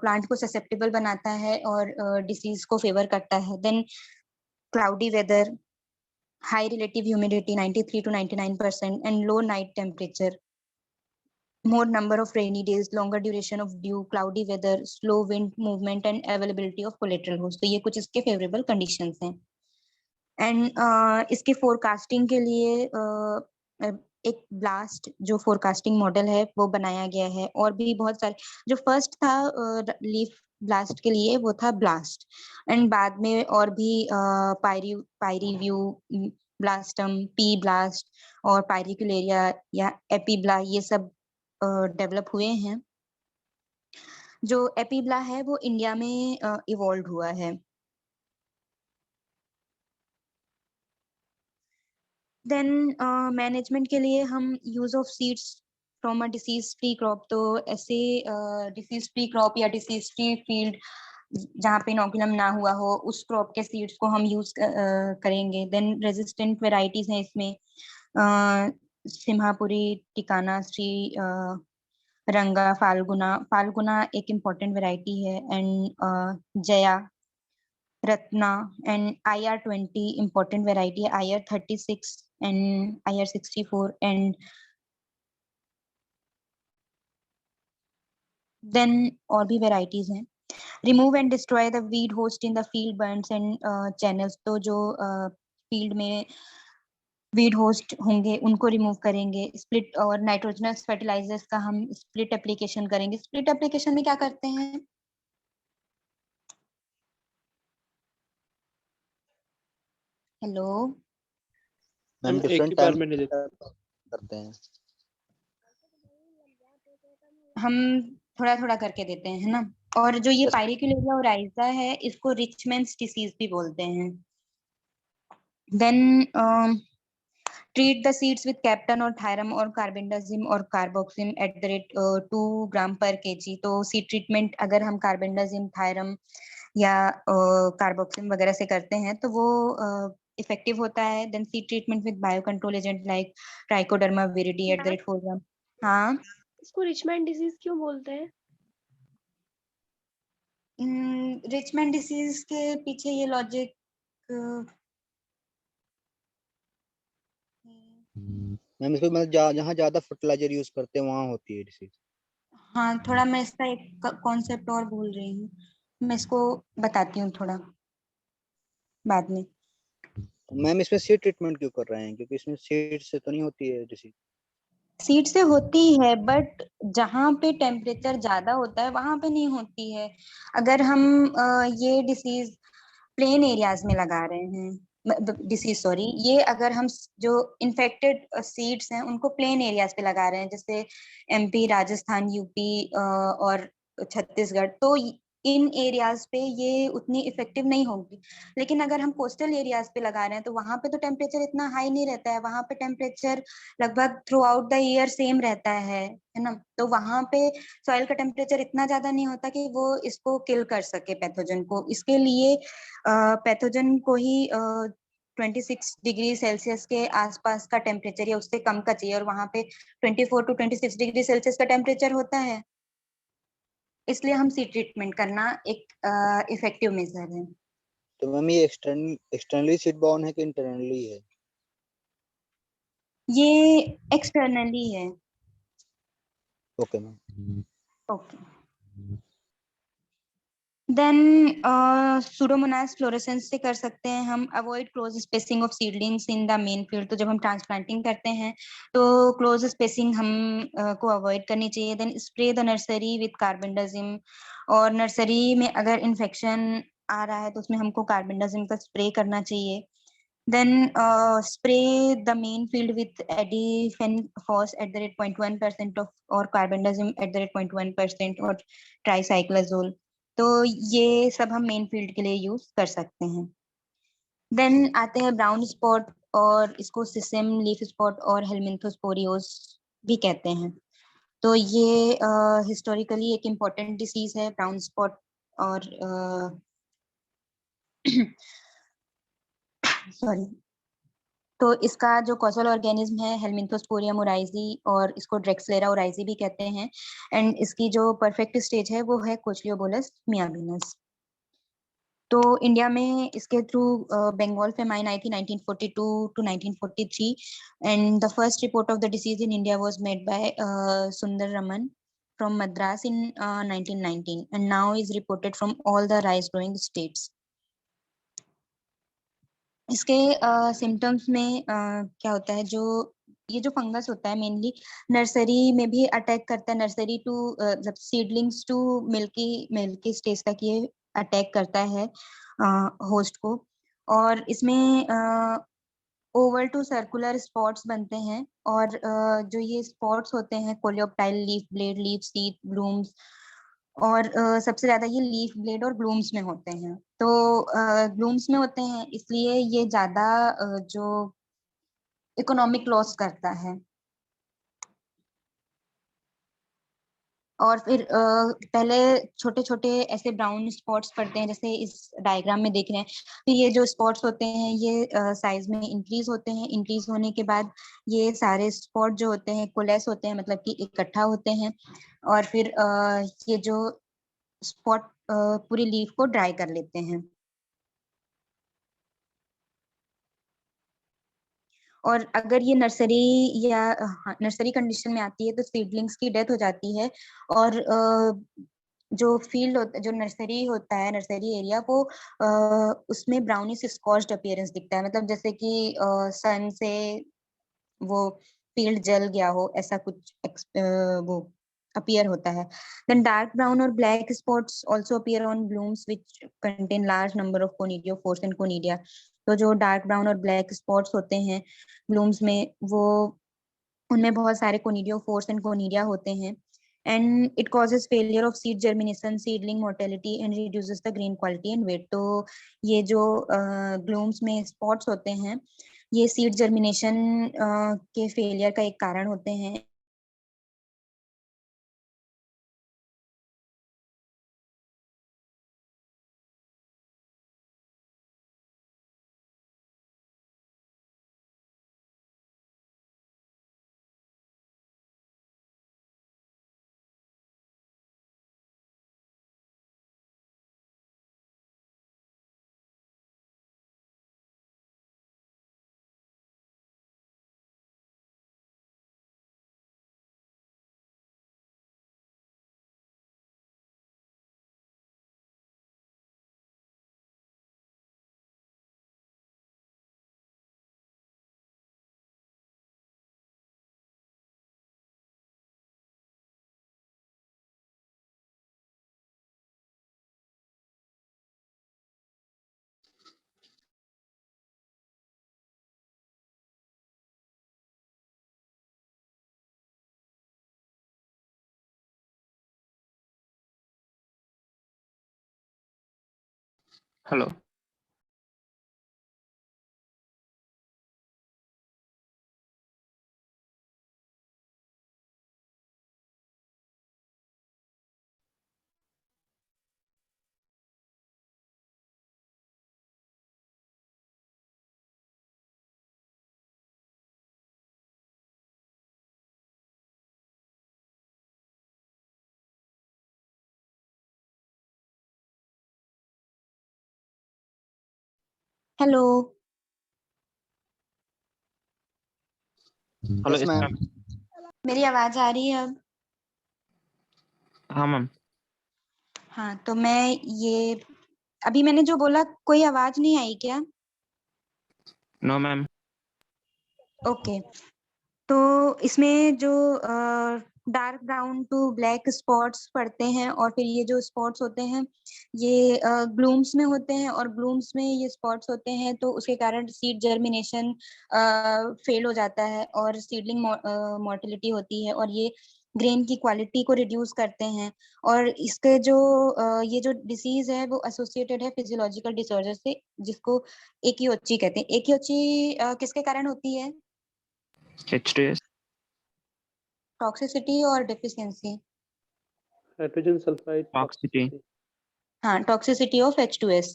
प्लांट को ससेप्टेबल बनाता है और डिसीज को फेवर करता है। Then cloudy weather, high relative humidity 93 to 99% and low night temperature, more number of rainy days, longer duration of dew, cloudy weather, slow wind movement and availability of collateral host. तो ये कुछ इसके favorable conditions हैं. एंड इसके फोरकास्टिंग के लिए एक ब्लास्ट जो फोरकास्टिंग मॉडल है वो बनाया गया है, और भी बहुत सारे. जो फर्स्ट था लीफ ब्लास्ट के लिए वो था ब्लास्ट, एंड बाद में और भी पायरीव्यू, ब्लास्टम, पी ब्लास्ट और पायरिकुलेरिया या एपीब्ला ये सब डेवलप हुए हैं. जो एपीब्ला है वो इंडिया में इवॉल्व हुआ है. देन मैनेजमेंट के लिए हम use of seeds from a disease free crop, तो ऐसे डिसीज फ्री क्रॉप या डिसीज फ्री फील्ड जहाँ पे इनोकुलम ना हुआ हो उस क्रॉप के सीड्स को हम यूज करेंगे. देन रेजिस्टेंट वेराइटीज हैं इसमें, सिम्हापुरी, टिकाना, श्री रंगा, फाल्गुना एक इम्पोर्टेंट वेराइटी है, and Jaya, Ratna and IR20 important variety, IR36 and IR64, and then और भी varieties हैं. Remove and destroy the weed host in the field burns and channels, तो जो field में weed host होंगे उनको remove करेंगे. Split और nitrogenous fertilizers का हम split application करेंगे. Split application में क्या करते हैं? हेलो मैम हम एक डिफरेंट ही बार टाइम में नहीं देते. करते हैं. हम थोड़ा थोड़ा करके देते हैं, है ना. और जो ये Yes. पायरिकुलेरिया ओराइजा है इसको रिचमेंस डिसीज भी बोलते हैं. Then treat the seeds with captan और थायरम और कार्बेंडाजिम और carboxin at the rate 2 gram per kg. तो सीड ट्रीटमेंट अगर हम कार्बेंडाजिम, थायरम या कार्बोक्सिम वगैरह से करते हैं तो वो इफेक्टिव होता है. Then seed treatment with bio control agent like Trichoderma viride at the rate 4 gram. हाँ, इसको रिचमैन डिजीज क्यों बोलते हैं? रिचमैन डिसीज के पीछे ये लॉजिक मैम इसमें मतलब जहाँ ज्यादा फर्टिलाइजर यूज करते हैं वहाँ होती है डिसीज. हाँ, थोड़ा मैं इसका एक कॉन्सेप्ट और भूल रही हूँ, मैं इसको बताती हूँ थोड़ा बाद में. मैम इसमें सीड ट्रीटमेंट क्यों कर रहे हैं, क्योंकि इसमें सीड से तो नहीं होती है डिसीज. सीड से होती है बट जहाँ पे टेम्परेचर ज्यादा होता है वहां पे नहीं होती है. अगर हम ये डिसीज प्लेन एरियाज में लगा रहे हैं, डिसीज सॉरी, ये अगर हम जो इन्फेक्टेड सीड्स हैं उनको प्लेन एरियाज पे लगा रहे हैं जैसे MP, राजस्थान, यूपी और छत्तीसगढ़, तो इन एरियाज पे ये उतनी इफेक्टिव नहीं होगी. लेकिन अगर हम कोस्टल एरियाज पे लगा रहे हैं तो वहां पे तो टेम्परेचर इतना हाई नहीं रहता है, वहां पे टेम्परेचर लगभग through out the year same रहता है ना. तो वहां पे सॉइल का टेम्परेचर इतना ज्यादा नहीं होता कि वो इसको किल कर सके पैथोजन को. इसके लिए पैथोजन को ही 26 डिग्री सेल्सियस के आसपास का टेम्परेचर या उससे कम का चाहिए, और वहां पे 24 टू 26 डिग्री सेल्सियस का टेम्परेचर होता है. इसलिए हम सीड ट्रीटमेंट करना एक इफेक्टिव मेजर है. तो मैम ये एक्सटर्नली सीड बॉर्न है कि इंटरनली है? ये एक्सटर्नली है. Okay ma'am. Okay. Then Pseudomonas fluorescens से कर सकते हैं हम. Avoid close spacing of seedlings in the main field, तो जब हम ट्रांसप्लांटिंग करते हैं तो क्लोज स्पेसिंग हम को अवॉइड करनी चाहिए. Then spray the nursery with carbendazim, और नर्सरी में अगर इन्फेक्शन आ रहा है तो उसमें हमको कार्बेंडाजिम का स्प्रे करना चाहिए. Then spray the main field with Adifenfos at the rate 0.1% of or carbendazim at the rate 0.1% और tricyclazole. तो ये सब हम मेन फील्ड के लिए यूज कर सकते हैं. देन आते हैं ब्राउन स्पॉट, और इसको सिसम लीफ स्पॉट और हेलमिंथोस्पोरियोस भी कहते हैं. तो ये हिस्टोरिकली एक इम्पोर्टेंट डिसीज है ब्राउन स्पॉट, और सॉरी, तो इसका जो कॉजल ऑर्गेनिज्म है हेलमिंथोस्पोरियम ओराइजी, और इसको ड्रेक्सलेरा ओराइजी भी कहते हैं. एंड इसकी जो परफेक्ट स्टेज है वो है कोचलियोबोलस मियाबिनस. तो इंडिया में इसके थ्रू बंगाल फेमाइन आई थी 1942 to 1943 and the first report of the disease in India was made by Sundararaman from Madras in 1919 and now is reported from all the rice growing states. इसके सिम्टम्स में क्या होता है, जो ये जो फंगस होता है मेनली नर्सरी में भी अटैक करता है, नर्सरी टू मतलब सीडलिंग्स टू मिल्की स्टेज तक ये अटैक करता है होस्ट को, और इसमें ओवल टू सर्कुलर स्पॉट्स बनते हैं, और जो ये स्पॉट्स होते हैं coleoptile, leaf blade, leaf sheath, blooms, और सबसे ज्यादा ये लीफ ब्लेड और ब्लूम्स में होते हैं। तो ब्लूम्स में होते हैं इसलिए ये ज्यादा जो इकोनॉमिक लॉस करता है। और फिर पहले छोटे छोटे ऐसे ब्राउन स्पॉट्स पड़ते हैं जैसे इस डायग्राम में देख रहे हैं। फिर ये जो स्पॉट्स होते हैं ये साइज में इंक्रीज होते हैं, इंक्रीज होने के बाद ये सारे स्पॉट जो होते हैं कोलेस होते हैं, मतलब कि इकट्ठा होते हैं, और फिर ये जो स्पॉट पूरी लीफ को ड्राई कर लेते हैं। और अगर ये नर्सरी या नर्सरी कंडीशन में आती है तो सीडलिंग्स की डेथ हो जाती है, और जो फील्ड होता, जो नर्सरी होता है, नर्सरी एरिया, वो उसमें ब्राउनिश स्कॉच्ड अपीयरेंस दिखता है, मतलब जैसे कि सन से वो फील्ड जल गया हो, ऐसा कुछ वो अपीयर होता है। देन डार्क ब्राउन और black spots also appear on blooms which contain large number of conidiophores and conidia. तो जो डार्क ब्राउन और ब्लैक स्पॉट्स होते हैं ब्लूम्स में, वो उनमें बहुत सारे कोनिडियोफोर्स एंड कोनिडिया होते हैं, and it causes failure of seed germination, seedling mortality and reduces the grain quality and weight. तो ये जो ब्लूम्स में स्पॉट्स होते हैं ये सीड जर्मिनेशन के फेलियर का एक कारण होते हैं। Hello. Hello, hello, yes yes ma'am. Ma'am. मेरी आवाज आ रही है अब? हाँ मैम। हाँ, तो मैं ये अभी मैंने जो बोला कोई आवाज नहीं आई क्या? No ma'am. ओके, तो इसमें जो dark brown to black spots पड़ते हैं, और फिर ये जो स्पॉट्स होते हैं ये ग्लूम्स में होते हैं, और ग्लूम्स में ये स्पॉट्स होते हैं तो उसके कारण सीड जर्मिनेशन फेल हो जाता है, और सीडलिंग मोर्टेलिटी होती है, और ये ग्रेन की क्वालिटी को रिड्यूस करते हैं। और इसके जो ये जो डिसीज है वो एसोसिएटेड है फिजियोलॉजिकल डिसऑर्डर से, जिसको एकियोची कहते हैं। एकियोची किसके कारण होती है? H2S। टॉक्सिसिटी और deficiency? Hydrogen sulphide toxicity. Toxicity. हाँ, toxicity of H2S।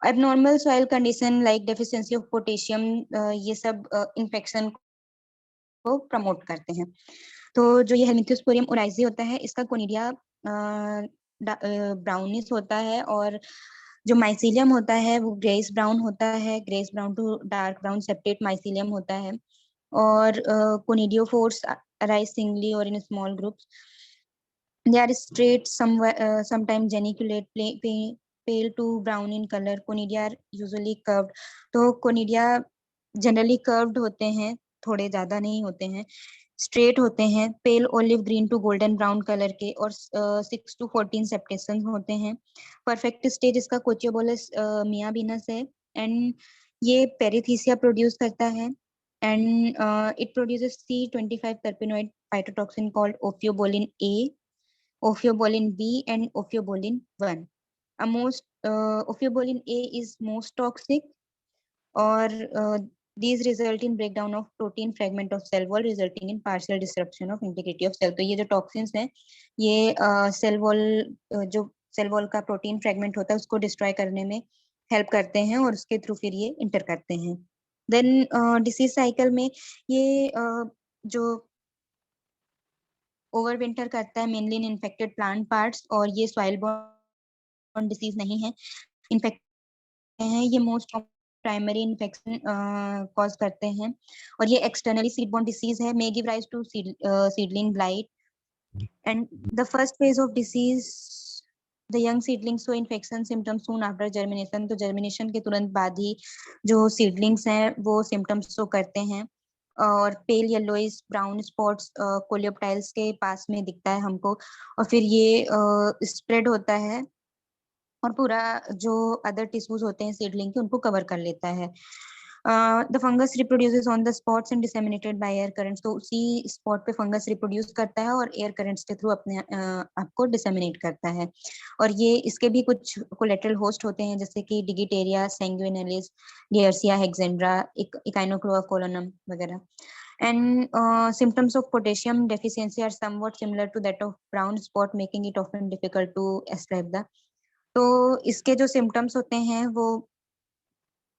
Abnormal soil condition like deficiency of potassium, ये सब इन्फेक्शन को प्रमोट करते हैं। तो जो ये हेल्मिंथोस्पोरियम ओराइजी होता है इसका कोनिडिया ब्राउनिश होता है, और जो माइसीलियम होता है वो ग्रेस ब्राउन होता है, greyish brown to dark brown separate mycelium होता है। और कोनिडियोफोर्स अराइज सिंगली और in small groups. They are straight, sometimes geniculate, pale to brown in color. Conidia are usually curved. तो कोनिडिया जनरली कर्व्ड होते हैं, थोड़े ज्यादा नहीं होते हैं, स्ट्रेट होते हैं, pale olive green to golden brown colour के, और 6 to 14 सेप्टेशन होते हैं। परफेक्ट स्टेज इसका कोचियोबोलस मियाबिनस है, एंड ये पेरिथीसिया प्रोड्यूस करता है, and it produces C25 terpenoid phytotoxin called ophiobolin A, ophiobolin B, and ophiobolin 1. Ophiobolin A is most toxic, or these result in breakdown of protein fragment of cell wall, resulting in partial disruption of integrity of cell. तो ये जो toxins हैं, ये cell wall, जो cell wall का protein fragment होता है उसको destroy करने में help करते हैं, और उसके through फिर ये enter करते हैं। Then disease cycle में ये जो ओवरविंटर करता है मेनली इन इन्फेक्टेड प्लांट पार्ट्स, और ये सॉइल बॉर्न डिसीज नहीं है, इन्फेक्ट है, ये मोस्ट प्राइमरी इन्फेक्शन कॉज करते हैं, और ये एक्सटर्नली सीड बॉर्न डिसीज है, may give rise to seedling blight. And the first phase of disease, the young seedling show infection symptoms soon after germination. तो जर्मिनेशन के तुरंत बाद ही जो सीडलिंग्स हैं वो सिम्टम्स शो करते हैं, और पेल येलोइश ब्राउन स्पॉट्स कोलियोप्टाइल्स के पास में दिखता है हमको, और फिर ये स्प्रेड होता है और पूरा जो अदर टिश्यूज होते हैं सीडलिंग के उनको कवर कर लेता है। The fungus reproduces on the spots and disseminated by air currents. तो उसी स्पॉट पे फंगस रिप्रोड्यूस करता है और एयर करंट्स के थ्रू अपने आपको डिसेमिनेट करता है। और ये इसके भी कुछ कोलेटरल होस्ट होते हैं, जैसे कि डिगिटेरिया, सैंग्विनेलिस, लियर्सिया हेक्सेंड्रा, इकाइनोक्लोअकोलोनम वगैरह। And symptoms of potassium deficiency are somewhat similar to that of brown spot, making it often difficult to ascribe the। तो इसके जो सिम्टम्स होते हैं वो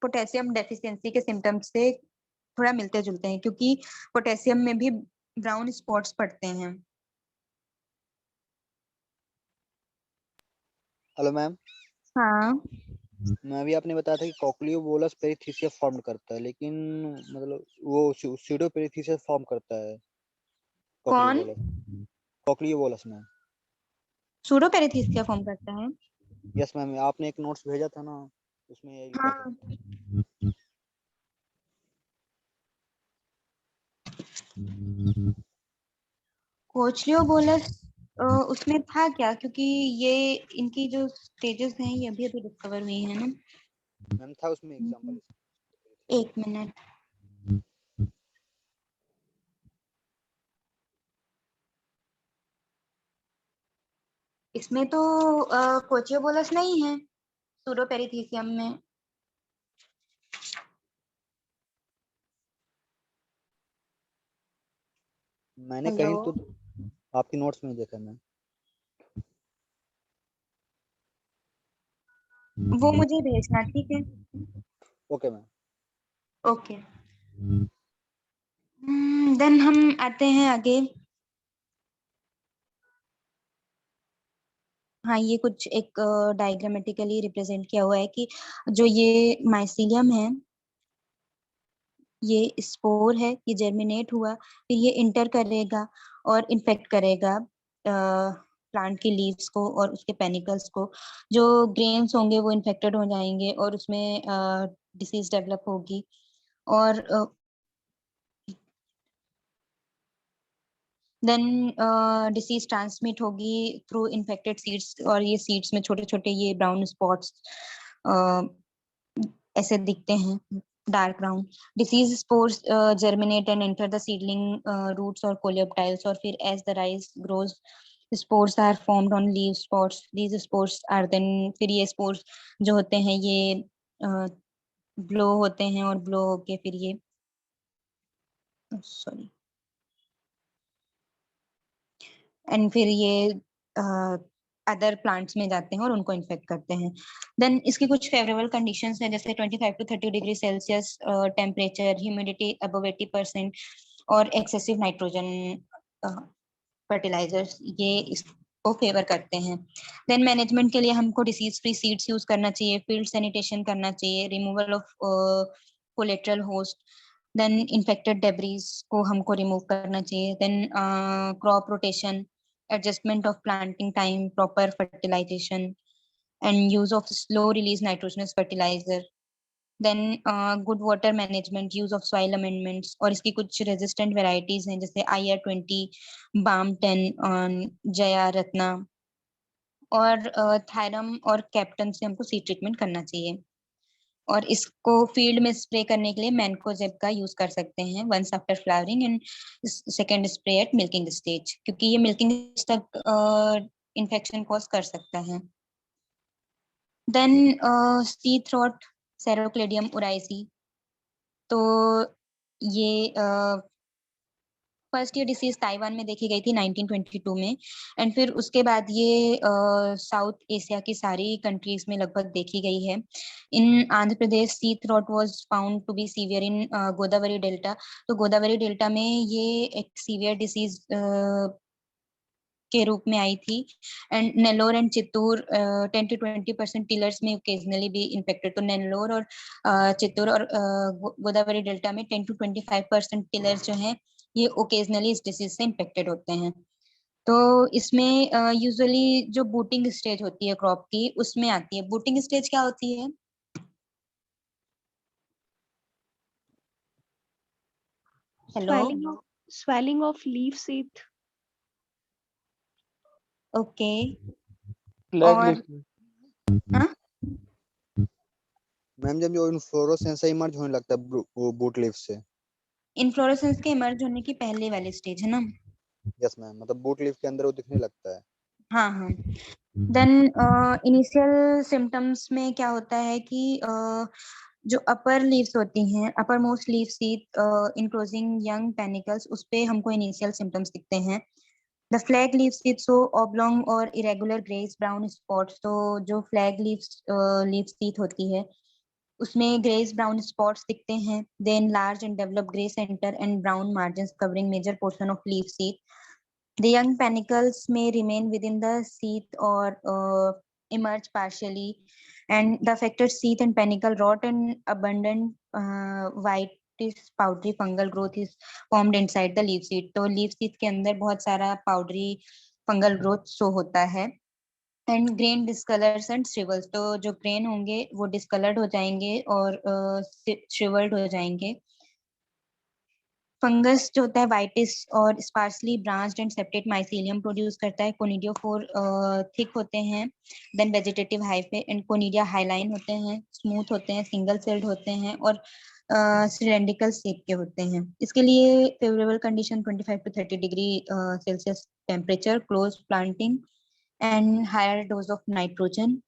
पोटेशियम डेफिशिएंसी के सिम्टम्स से थोड़ा मिलते जुलते हैं, क्योंकि पोटेशियम में भी ब्राउन स्पॉट्स पड़ते हैं। Hello ma'am. हाँ, मैं अभी आपने बताया था कि कॉक्लियोबोलस पेरिथीसिया फॉर्म करता है, लेकिन मतलब वो स्यूडो पेरिथीसिया फॉर्म करता है कौन? कॉक्लियोबोलस मैम। सूडो पेरिथीसिया फॉर्म करता है? यस मैम, आपने एक नोट्स भेजा था ना, उसमें यही लिखा था। हाँ, कोचलियोबोलस उसमें था क्या? क्योंकि ये इनकी जो स्टेजेस हैं ये अभी अभी डिस्कवर हुई है ना। मैम था उसमें एग्जांपल। एक मिनट। इसमें तो कोचियोबोलस नहीं है सूडो पेरिथीसियम में। मैंने कहीं तो आपकी नोट्स में देखा मैम। वो मुझे भेजना, ठीक है? Okay ma'am. ओके। देन हम आते हैं आगे। हाँ, ये कुछ एक डायग्रामेटिकली रिप्रेजेंट किया हुआ है कि जो ये माइसीलियम है, ये स्पोर है, ये जर्मिनेट हुआ, फिर ये इंटर करेगा और इन्फेक्ट करेगा प्लांट की लीव्स को और उसके पेनिकल्स को। जो ग्रेन्स होंगे वो इन्फेक्टेड हो जाएंगे और उसमें डिसीज डेवलप होगी, और देन डिसीज ट्रांसमिट होगी थ्रू इन्फेक्टेड सीड्स, और ये सीड्स में छोटे छोटे ये ब्राउन स्पॉट्स ऐसे दिखते हैं, dark brown. Disease spores germinate and enter the seedling roots और कोलियोप्टाइल्स, और फिर as the rice grows spores are formed on leaf spots. These spores are then, फिर ये स्पोर्स जो होते हैं ये ब्लो होते हैं, और ब्लो होके फिर ये सॉरी एंड फिर ये अदर प्लांट्स में जाते हैं और उनको इन्फेक्ट करते हैं। देन इसकी कुछ फेवरेबल कंडीशंस हैं, जैसे 25 to 30 degree Celsius temperature, humidity above 80%, और एक्सेसिव नाइट्रोजन फर्टिलाइजर्स। ये को फेवर करते हैं। देन मैनेजमेंट के लिए हमको डिसीज फ्री सीड्स यूज करना चाहिए, फील्ड सैनिटेशन करना चाहिए, removal of collateral host, then infected debris को हमको रिमूव करना चाहिए, then crop rotation, adjustment of planting time, proper fertilization and use of slow release nitrogenous fertilizer, then good water management, use of soil amendments, और इसकी कुछ रेजिस्टेंट वेराइटीज हैं जैसे IR20, BAM10, जया रत्ना, और थायरम और कैप्टन से हमको सीड ट्रीटमेंट करना चाहिए। और इसको फील्ड में स्प्रे करने के लिए मैनकोजेब का यूज कर सकते हैं once after flowering and second spray at milking stage, क्योंकि ये मिल्किंग तक इन्फेक्शन कॉज कर सकता है। देन सी थ्रोट सेरोक्लेडियम ओराइसी, तो ये फर्स्ट ये डिसीज ताइवान में देखी गई थी 1922 में, एंड फिर उसके बाद ये साउथ एशिया की सारी कंट्रीज में लगभग देखी गई है। In Andhra Pradesh sheath rot was found to be severe in Godavari delta, तो गोदावरी डेल्टा में ये एक सीवियर डिसीज के रूप में आई थी। And Nellore and Chittoor 10 to 20% tillers में ओकेजनली भी इन्फेक्टेड, तो नेल्लोर और चित्तूर और गोदावरी डेल्टा में 10 to 25% टिलर्स जो हैं ये ओकेजनली इस डिसीज से इन्फेक्टेड होते हैं। तो इसमें यूजुअली जो बूटिंग स्टेज होती है क्रॉप की उसमें आती है। बूटिंग स्टेज क्या होती है? Hello, swelling of leaf sheath. Okay. Flag और लीफ। हाँ, मैम जब जो इन्फ्लोरेसेंस इमर्ज होने लगता है वो बूट लीफ से। इन्फ्लोरेसेंस के इमर्ज होने की पहले वाली स्टेज है ना? यस मैम, मतलब बूट लीफ के अंदर वो दिखने लगता है। हाँ हाँ। देन इनिशियल सिम्टम्स में क्या होता है कि जो अपर लीव्स होती हैं, upper most leaf sheath enclosing young panicles, उस पे हमको इनिशियल सिम्टम्स दिखते हैं। द फ्लैग लीफ सीथ सो ऑब्लोंग और इरेगुलर ग्रेस ब्राउन स्पॉट्स, तो जो फ्लैग लीफ सीथ होती है उसमें ग्रेस ब्राउन स्पॉट्स दिखते हैं। Then large and develop grey centre and brown margins covering major portion of leaf sheath. The young panicles may remain within the sheath or emerge partially, and the affected sheath and panicle rot and abundant whitish powdery fungal growth is formed inside the leaf sheath. तो leaf sheath के अंदर बहुत सारा powdery fungal growth शो होता है। एंड ग्रेन डिस्कलर्स एंड श्रिवल्स, तो जो ग्रेन होंगे वो डिस्कलर्ड हो जाएंगे और श्रिवल्ड हो जाएंगे। फंगस जो होता है वाइटिस और sparsely branched and septate mycelium produce करता है। कोनिडियोफोर थिक होते हैं, then vegetative hyphae and conidia hyaline होते हैं, स्मूथ होते हैं, सिंगल सेल्ड होते हैं और सिलेंड्रिकल शेप के होते हैं। इसके लिए favourable condition 25 to 30 degree Celsius temperature, close planting and higher dose of nitrogen.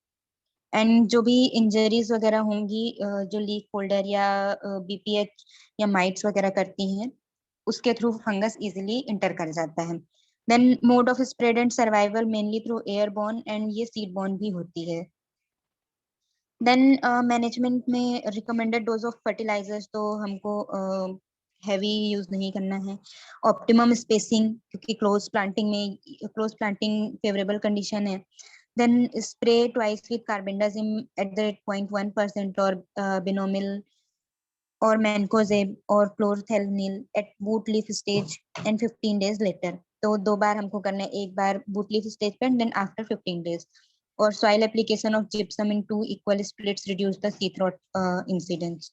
And जो भी इंजरीज वगैरह होंगी जो लीफ फोल्डर या BPH या माइट्स वगैरह करती हैं उसके थ्रू फंगस इजिली इंटर कर जाता है। Then mode of spread and survival mainly through airborne and ये सीडबॉर्न भी होती है। देन मैनेजमेंट में रिकमेंडेड डोज ऑफ फर्टिलाइजर्स, तो हमको हैवी यूज नहीं करना है। ऑप्टिमम स्पेसिंग, क्योंकि क्लोज प्लांटिंग फेवरेबल कंडीशन है। Then spray twice with carbendazim at the 0.1% और बिनोमिल or mancozeb or chlorothalonil at boot leaf stage and 15 days later। तो 2 बार हमको करना है, एक बार boot leaf stage पे and then after 15 days। और soil application of gypsum in 2 equal splits reduce the seed rot incidence।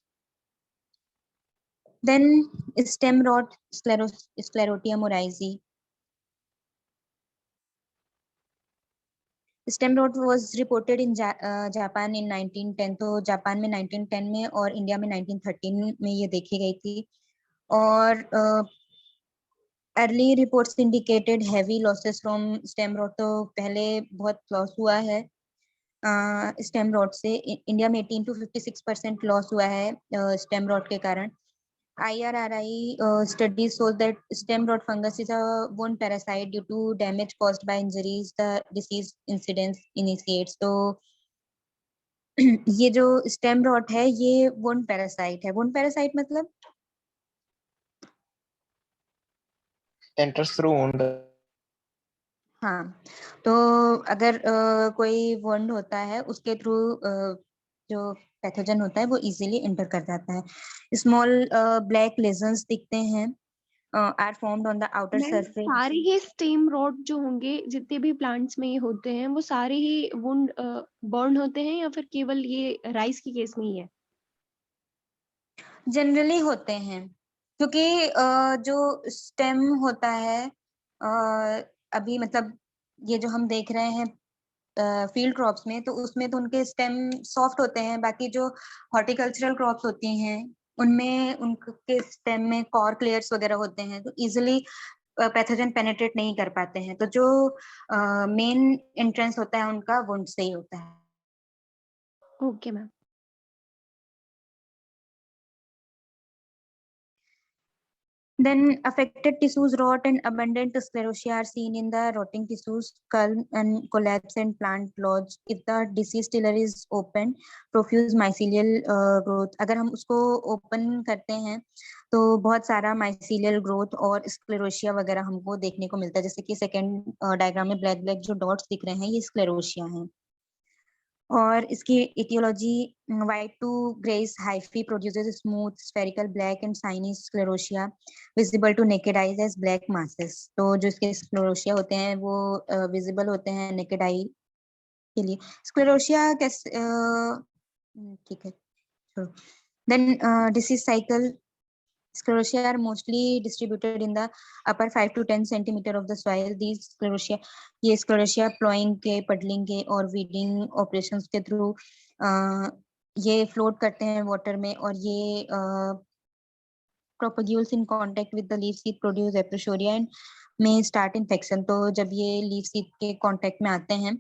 Then stem rot, Sclerotium oryzae। Stem rot was reported in Japan in 1910, तो जापान में 1910 में और इंडिया में 1913 में ये देखी गई थी। और early reports indicated heavy losses from stem rot, तो पहले बहुत लॉस हुआ है स्टेम रॉट से। इंडिया में 18 to 56% लॉस हुआ है स्टेम रॉट के कारण। IRRI study shows that stem rot fungus is a wound parasite due to damage caused by injuries the disease incidence initiates। तो ये जो स्टेम रॉट है ये वुंड पैरासाइट है। वुंड पैरासाइट मतलब enters through wound। हाँ, तो अगर कोई वुंड होता है उसके थ्रू जो पैथोजन होता है वो इजीली एंटर कर जाता है। स्मॉल ब्लैक लेजन्स दिखते हैं, are formed on the outer ma'am surface. सारे ही स्टेम रॉट जो होंगे जितने भी प्लांट्स में ये होते हैं वो सारे ही वुंड बर्न होते हैं या फिर केवल ये राइस की केस में ही है? जनरली होते हैं, क्योंकि जो स्टेम होता है अभी मतलब ये जो हम देख रहे हैं फील्ड क्रॉप्स में, तो उसमें तो उनके स्टेम सॉफ्ट होते हैं। बाकी जो हॉर्टिकल्चरल क्रॉप्स होती हैं उनमें उनके स्टेम में कॉर्क लेयर्स वगैरह होते हैं, तो इजिली पैथोजन पेनिट्रेट नहीं कर पाते हैं। तो जो मेन एंट्रेंस होता है उनका वुंड से ही होता है। Okay ma'am. Then affected tissues rot and abundant sclerotia are seen in the rotting tissues, skull and collapse and plant lodge. If the deceased tiller is open, profuse mycelial growth. अगर हम उसको ओपन करते हैं तो बहुत सारा माइसीलियल ग्रोथ और स्क्लेरोशिया वगैरह हमको देखने को मिलता है। जैसे कि सेकेंड डायग्राम में ब्लैक ब्लैक जो डॉट्स दिख रहे हैं ये स्क्लेरोशिया हैं। और इसकी etiology white to grayish hyphae produces smooth spherical black and shiny sclerotia visible to naked eyes as black masses। तो जो इसके स्क्लेरोशिया होते हैं वो विजिबल होते हैं नेकेड आई के लिए। स्क्लेरोशिया कैसे ठीक है छोड़ो। Then disease cycle Sclerotia are mostly distributed in the upper 5 to 10 centimeter of the soil. These sclerotia, ये sclerotia plowing के, puddling के और weeding operations के through ये float करते हैं water में, और ये propagules in contact with the leaf seed produce aprosoria and may start infection। तो जब ये leaf seed के contact में आते हैं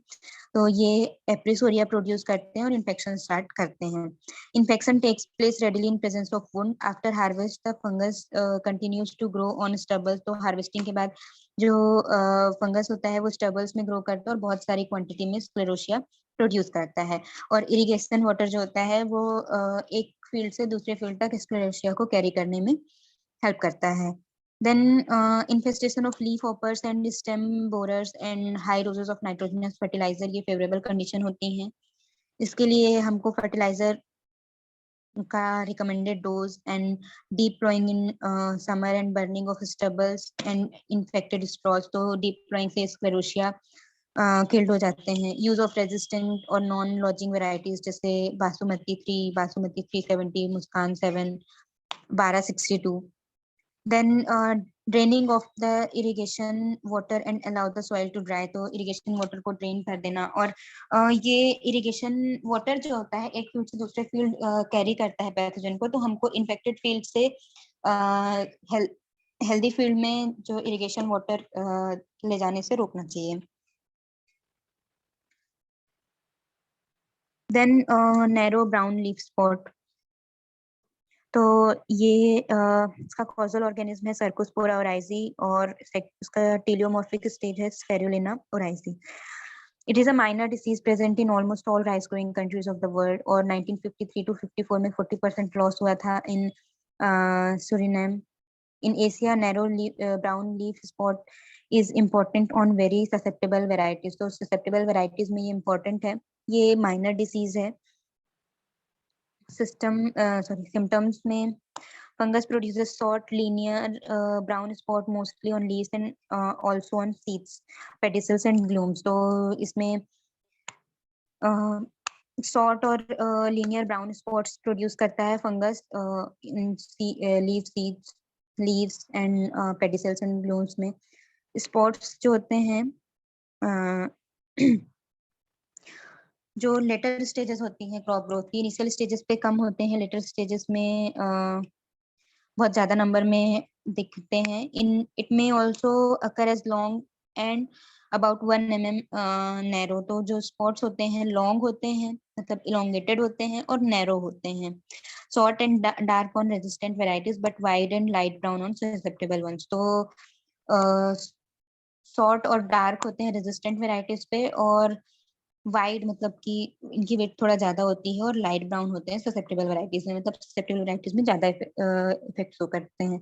तो ये एप्रिसोरिया प्रोड्यूस करते हैं और इन्फेक्शन स्टार्ट करते हैं। Infection takes place readily in presence of wound. After harvest the fungus continues to grow on stubble. तो हार्वेस्टिंग के बाद जो फंगस होता है वो स्टबल्स में ग्रो करता है और बहुत सारी क्वांटिटी में स्क्लेरोशिया प्रोड्यूस करता है। और इरिगेशन वाटर जो होता है वो एक फील्ड से दूसरे फील्ड तक स्क्लेरोशिया को कैरी करने में हेल्प करता है। Then infestation of leaf hoppers and stem borers and high doses of nitrogenous fertilizer ये favorable condition होती हैं। इसके लिए हमको fertilizer का recommended dose and deep plowing in summer and burning of stubbles and infected straws। तो deep plowing से sclerotia killed हो जाते हैं। यूज ऑफ रेजिस्टेंट और नॉन लॉजिंग वेराइटीज जैसे बासुमती 3, बासुमती 370, मुस्कान 7, 1262। Then draining of the irrigation water and allow the soil to dry। तो irrigation water को drain कर देना। और ये irrigation water जो होता है एक फील्ड से दूसरे फील्ड कैरी करता है पैथोजन को, तो हमको इन्फेक्टेड फील्ड से हेल्दी फील्ड में जो इरिगेशन वाटर ले जाने से रोकना चाहिए। Then narrow brown leaf spot. तो ये इसका कॉजल ऑर्गेनिज्म है सर्कोस्पोरा ओराइजी और उसका टेलियोमॉर्फिक स्टेज है Sphaerulina oryzae. It is a minor disease present in almost all rice growing countries of the world। और 1953 to 54 में 40% लॉस हुआ था in Suriname। In Asia, narrow brown leaf spot is important on very susceptible varieties। तो susceptible varieties में ये important है। ये minor disease है। symptoms में fungus produces short linear brown spot mostly on leaves and also on seeds, pedicels and glumes। तो इसमें शॉर्ट और लीनियर ब्राउन स्पॉट्स प्रोड्यूस करता है fungus in leave seeds, leaves and pedicels and glumes में। स्पॉट्स जो होते हैं जो लेटर स्टेजेस होती हैं क्रॉप ग्रोथ की, इनिशियल स्टेजेस पे कम होते हैं, लेटर स्टेजेस में बहुत ज्यादा नंबर में दिखते हैं। इन इट में also occur as long and about 1 mm narrow. तो जो स्पॉट्स होते हैं लॉन्ग होते हैं मतलब इलोंगेटेड होते हैं और नैरो होते हैं। Short and dark on resistant varieties but wide and light brown on susceptible ones. तो शॉर्ट और डार्क होते हैं रेजिस्टेंट वेराइटीज पे, और वाइड मतलब कि इनकी वेट थोड़ा ज्यादा होती है, और लाइट ब्राउन होते हैं ससेप्टेबल वेराइटीज में, मतलब ससेप्टेबल वेराइटीज में ज्यादा इफेक्ट शो करते हैं।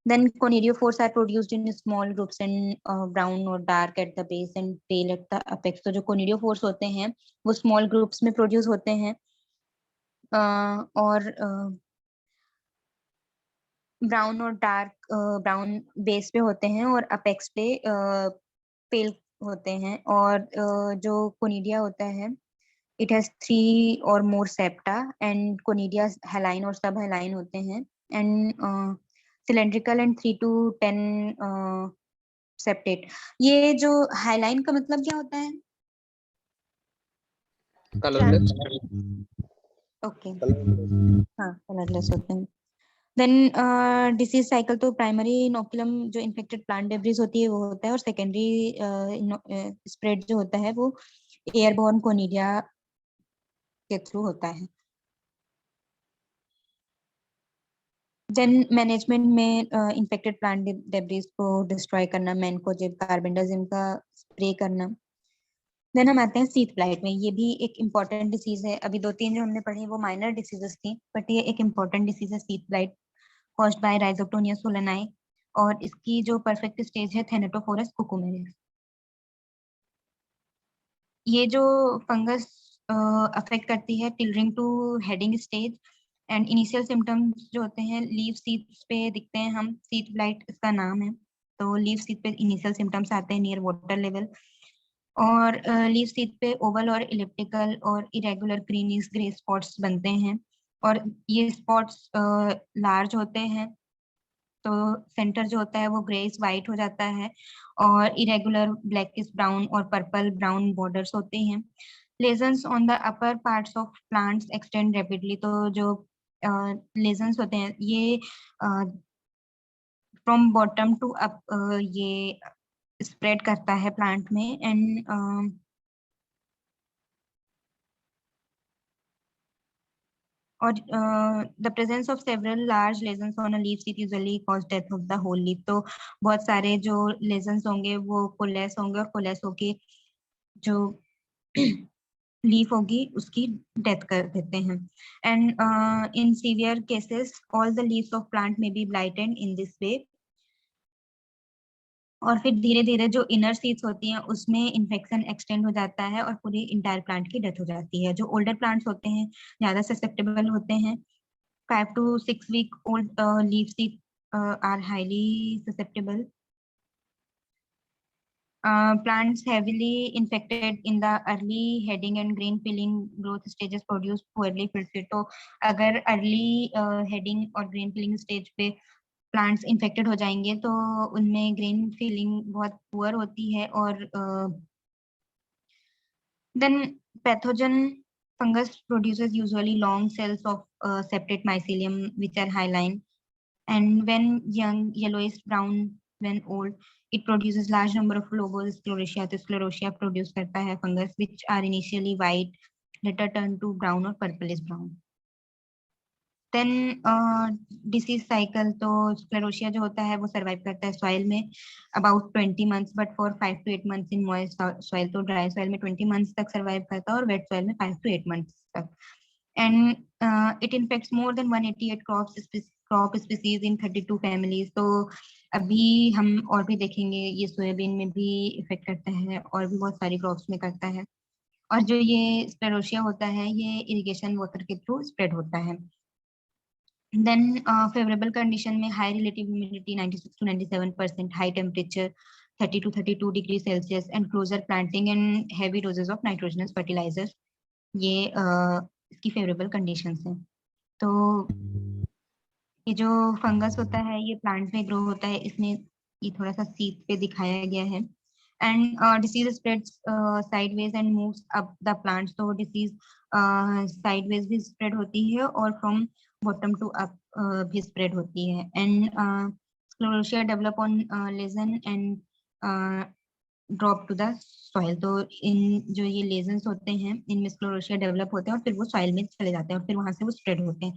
Then conidiophores are produced in small groups and brown or dark at the base and pale at the apex. तो जो conidiophores होते हैं वो small groups में produce होते हैं और ब्राउन और डार्क ब्राउन बेस पे होते हैं और अपेक्स पे पेल होते हैं और जो कोनिडिया होता है इट हैज 3 और more septa and conidia hyaline और सब हेलाइन होते हैं and cylindrical and 3 to 10 septate. ये जो हाइलाइन का मतलब क्या होता है? कलरलेस। ओके हाँ कलरलेस होते हैं। देन डिसीज साइकिल तो प्राइमरी इनोकुलम जो इन्फेक्टेड प्लांट डेब्रिस होती है वो होता है और सेकेंडरी स्प्रेड जो होता है वो एयरबॉर्न कोनिडिया के थ्रू होता है। देन मैनेजमेंट में इन्फेक्टेड प्लांट डेब्रिस को डिस्ट्रॉय करना, मैनकोजेब कार्बेंडाजिम का स्प्रे करना। देन हम आते हैं सीथ ब्लाइट में। ये भी एक इम्पॉर्टेंट डिसीज है। अभी 2-3 जो हमने पढ़ी वो माइनर डिसीजेस थी बट ये एक इम्पॉर्टेंट डिसीज है sheath blight caused by Rhizoctonia solanae और इसकी जो परफेक्ट स्टेज है Thanatophorus cucumeris। ये जो फंगस अफेक्ट करती है tillering two heading stage and initial symptoms जो होते हैं लीव सीड्स पे दिखते हैं। हम सीथ ब्लाइट इसका नाम है। तो लीव सीड पे इनिशियल सिम्टम्स आते हैं नियर वाटर लेवल और लीव सीड पे ओवल और इलिप्टिकल और इरेगुलर ग्रीनिश ग्रे स्पॉट्स बनते हैं और ये स्पॉट्स लार्ज होते हैं तो सेंटर जो होता है वो ग्रेस वाइट हो जाता है और इरेगुलर ब्लैकिश ब्राउन और पर्पल ब्राउन बॉर्डर्स होते हैं। Lesions on the upper parts of plants extend rapidly. तो जो लेजन्स होते हैं ये फ्रॉम बॉटम टू अप ये स्प्रेड करता है प्लांट में एंड और the presence of several large lesions on a leaf seed usually cause death of the whole leaf. तो बहुत सारे जो लेजन्स होंगे वो कोलेस होंगे और कोलेस होके जो लीफ होगी उसकी डेथ कर देते हैं। And in severe cases all the leaves of plant में बी ब्लाइटेड इन दिस वे। और फिर धीरे धीरे जो इनर सीड्स होती हैं उसमें इन्फेक्शन एक्सटेंड हो जाता है और पूरी इंटायर प्लांट की डेथ हो जाती है। जो ओल्डर प्लांट्स होते हैं ज्यादा ससेप्टेबल होते हैं। 5 to 6 week old leaf seed are highly susceptible. Plants heavily infected in the early heading and green peeling growth stages produce poorly filled seed। तो अगर early heading और green peeling stage पे प्लांट्स इन्फेक्टेड हो जाएंगे तो उनमें ग्रीन फीलिंग बहुत पुअर होती है और then pathogen fungus produces usually long cells of septate mycelium which are hyaline and when young yellowish brown when old it produces large number of lobose sclerotia. तो स्क्लेरोशिया प्रोड्यूस करता है fungus which are initially white later turn to brown और purplish brown. Then disease cycle तो स्क्लेरोशिया जो होता है वो सरवाइव करता है सॉइल में about 20 months but for 5 to 8 months in moist soil. तो ड्राई सॉइल में 20 मंथ्स तक सरवाइव करता है और वेट सॉइल में 5 to 8 months तक। And it infects more than 188 crop species in 32 families. तो अभी हम और भी देखेंगे ये सोयाबीन में भी इफेक्ट करता है और भी बहुत सारी क्रॉप्स में करता है। और जो ये स्क्लेरोशिया होता है ये इरिगेशन वाटर के थ्रू स्प्रेड होता है। Then favorable condition में high relative humidity 96 to 97%, high temperature 30 to 32 degrees Celsius and closer planting and heavy doses of nitrogenous fertilizers ये इसकी favorable conditions हैं। तो ये जो फंगस होता है ये प्लांट में ग्रो होता है। इसमें ये थोड़ा सा सीड पे दिखाया गया है and disease spreads sideways and moves up the plants. तो डिसीज साइडवेज भी स्प्रेड होती है और फ्रॉम बॉटम टू अप भी स्प्रेड होती है and sclerotia develop on lesion and drop to the soil. तो इन जो ये लेजन्स होते हैं इनमें स्क्लेरोशिया डेवलप होते हैं और फिर वो सॉइल में चले जाते हैं और फिर वहां से वो स्प्रेड होते हैं।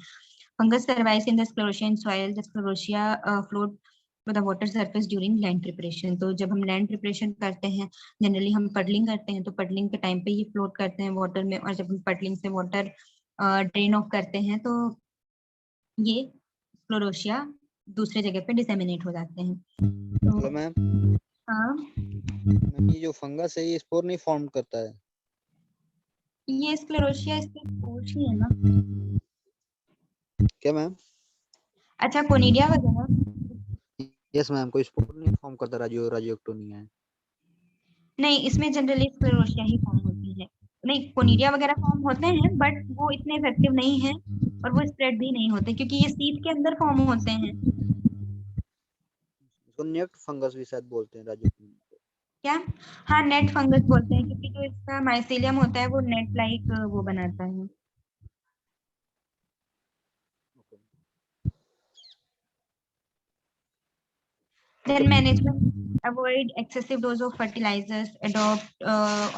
Fungus survives in the sclerotia in soil. The sclerotia float to the water surface during land preparation. तो जब हम लैंड प्रिपरेशन करते हैं जनरली हम पडलिंग करते हैं तो पडलिंग के टाइम पे ये फ्लोट करते हैं वाटर में और जब हम पडलिंग से वाटर ड्रेन ऑफ करते हैं तो ये स्क्लेरोशिया दूसरे जगह पे डिसेमिनेट हो जाते हैं। तो हेलो मैम, हाँ, ये जो फंगस है ये स्पोर नहीं फॉर्म करता है? ये स्क्लेरोशिया इसके स्पोर्स ही है ना। क्या मैम? अच्छा, कोनिडिया वगैरह यस मैम, कोई स्पोर नहीं फॉर्म करता राजियोक्टोनिया है। नहीं, इसमें जनरली स्क्लेरोशिया ही फॉर्म होती है। नहीं, कोनिडिया वगैरह फॉर्म होते हैं बट वो इतने इफेक्टिव नहीं है और वो स्प्रेड भी नहीं होते क्योंकि ये सीड के अंदर फॉर्म होते हैं। इसको नेक्ट फंगस भी शायद बोलते हैं राजियोक्टोनिया को। क्या? हाँ, नेट फंगस बोलते हैं क्योंकि जो इसका माइसेलियम होता है वो नेट लाइक वो बनाता है। Then management, avoid excessive dose of fertilizers, adopt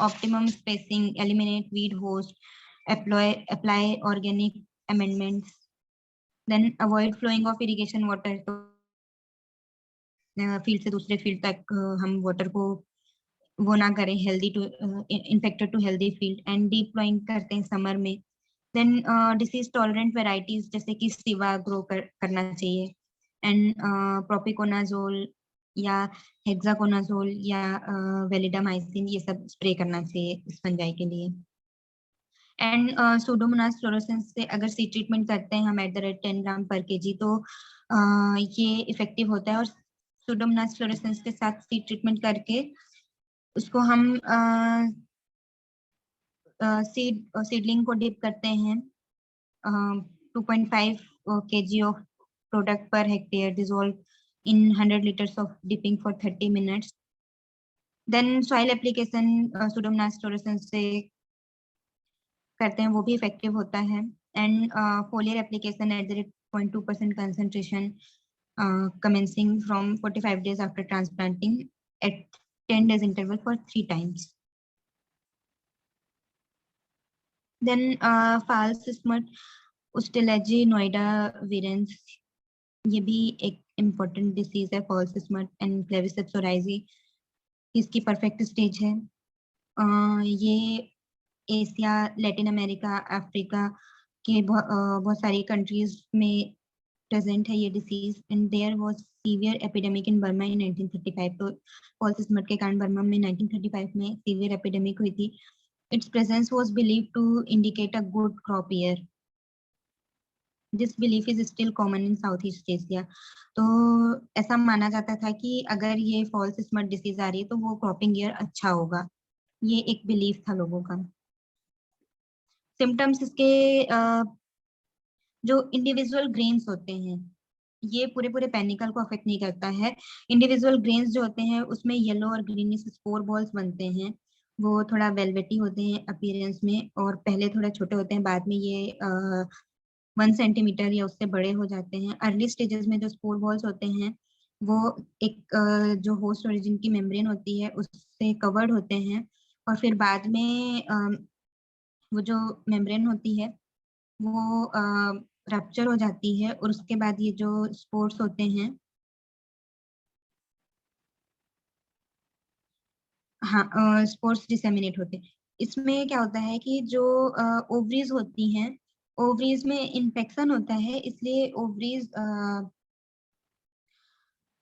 optimum spacing, eliminate weed host, apply organic amendments. Then avoid flowing of irrigation water. Field से दूसरे फील्ड तक हम वाटर को वो ना करें, healthy to infected to healthy field, and deep ploughing करते हैं समर में। देन डिसीज टॉलरेंट वेराइटीज जैसे कि सिवा ग्रो करना चाहिए, एंड प्रोपिकोनाजोल या हेक्साकोनाजोल या वेलिडामाइसिन ये सब स्प्रे करना चाहिए इस फंजाई के लिए। एंड सूडोमोनास फ्लोरोसेंस से अगर सी ट्रीटमेंट करते हैं हम eight the rate 10 gram per kg तो ये इफेक्टिव होता है। और सूडोमोनास फ्लोरोसेंस के साथ सी ट्रीटमेंट करके उसको हम सीडलिंग को डिप करते हैं 2.5 kg of product per hectare dissolve in 100 liters of dipping for 30 minutes। Then soil application Pseudomonas fluorescens से करते हैं, वो भी इफेक्टिव होता है। And foliar application at the rate 0.2% concentration commencing from 45 days after transplanting at 10 days interval for 3 times. Then false smut Ustilagi noida virens, ये भी एक इम्पोर्टेंट डिसीज है। False smut and Claviceps oryzae इसकी परफेक्ट स्टेज है। ये एशिया, लैटिन अमेरिका, अफ्रीका के बहुत सारी कंट्रीज में प्रेजेंट है ये disease. And there was severe epidemic in Burma in 1935। तो फॉल्स स्मट के कारण बर्मा में 1935 में सीवियर एपिडेमिक हुई थी। Its presence was believed to indicate a good crop year. This belief is still common in South East Asia. तो ऐसा माना जाता था कि अगर ये फॉल्स स्मट डिसीज आ रही है तो वो क्रॉपिंग ईयर अच्छा होगा, ये एक बिलीफ था लोगों का। सिम्टम्स इसके जो इंडिविजुअल ग्रेन्स होते हैं ये पूरे पूरे पेनिकल को अफेक्ट नहीं करता है। इंडिविजुअल ग्रेन्स जो होते हैं उसमें येलो और ग्रीनिश स्पोर बॉल्स बनते हैं, वो थोड़ा वेलवेटी होते हैं अपीयरेंस में और पहले थोड़ा छोटे होते हैं, बाद में ये 1 सेंटीमीटर या उससे बड़े हो जाते हैं। अर्ली स्टेजेस में जो स्पोर बॉल्स होते हैं वो एक जो होस्ट ओरिजिन की मेम्ब्रेन होती है उससे कवर्ड होते हैं और फिर बाद में वो जो मेम्ब्रेन होती है वो रप्चर हो जाती है और उसके बाद ये जो स्पोर्स होते हैं, हाँ, स्पोर्स डिसेमिनेट होते हैं। इसमें क्या होता है कि जो ओवरीज होती हैं, ओवरीज में इन्फेक्शन होता है, इसलिए ओवरीज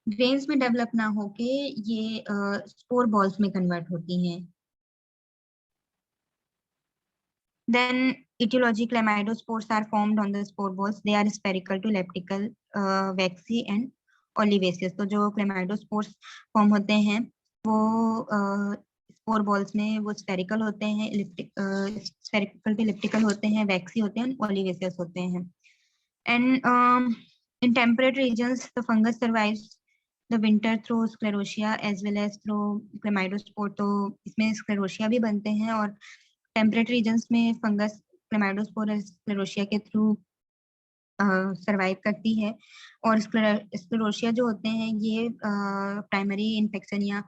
ग्रेन्स में डेवलप ना होके ये स्पोर बॉल्स में कन्वर्ट होती हैं। Then etiology, chlamydospores are formed on the spore balls. They are spherical to elliptical, waxy and olivaceous. तो जो chlamydospores फॉर्म होते हैं वो स्पोर बॉल्स में वो स्फेरिकल होते हैं, स्फेरिकल टू इलिप्टिकल होते हैं, वैक्सी होते हैं, ओलिवेसियस होते हैं। And in temperate regions the fungus survives the winter through sclerotia as well as through chlamydospore। तो इसमें sclerotia भी बनते हैं और टेम्परेट रीजन्स में फंगस क्लेमाइडोस्पोर स्क्लेरोशिया के थ्रू सरवाइव करती है। और स्क्लेरोशिया जो होते हैं ये प्राइमरी इन्फेक्शन या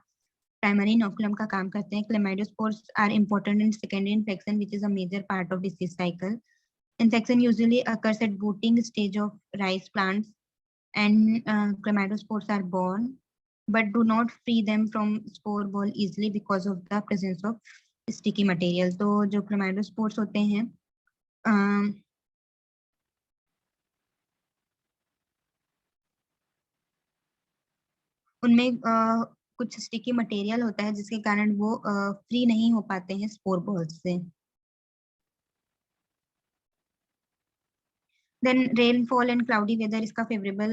प्राइमरी इनोकुलम का काम करते हैं। Chlamydospores are important in secondary infection which is a major part of disease cycle. Infection usually occurs at booting stage of rice plants and chlamydospores are born but do not free them from spore ball easily because of the presence of sticky material। तो जो क्लेमाइडोस्पोर्स होते हैं उनमें कुछ स्टिकी मटेरियल होता है जिसके कारण वो फ्री नहीं हो पाते हैं स्पोर बॉल्स से। Then rainfall and cloudy weather इसका फेवरेबल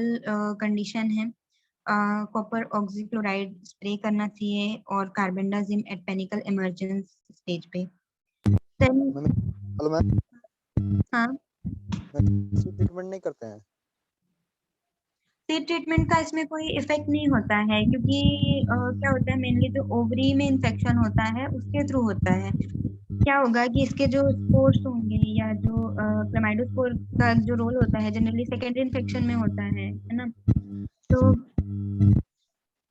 कंडीशन है। कॉपर ऑक्सीक्लोराइड स्प्रे करना चाहिए और carbendazim at panicle emergence stage पे। देन हेलो मैम, हाँ, ट्रीटमेंट नहीं करते हैं? सीड ट्रीटमेंट का इसमें कोई इफेक्ट नहीं होता है क्योंकि क्या होता है, मेनली जो ओवरी में इन्फेक्शन होता है उसके थ्रू होता है। क्या होगा कि इसके जो स्पोर्स होंगे या जो क्लेमाइडोस्पोर का जो रोल होता है जनरली सेकेंडरी इन्फेक्शन में होता है ना। तो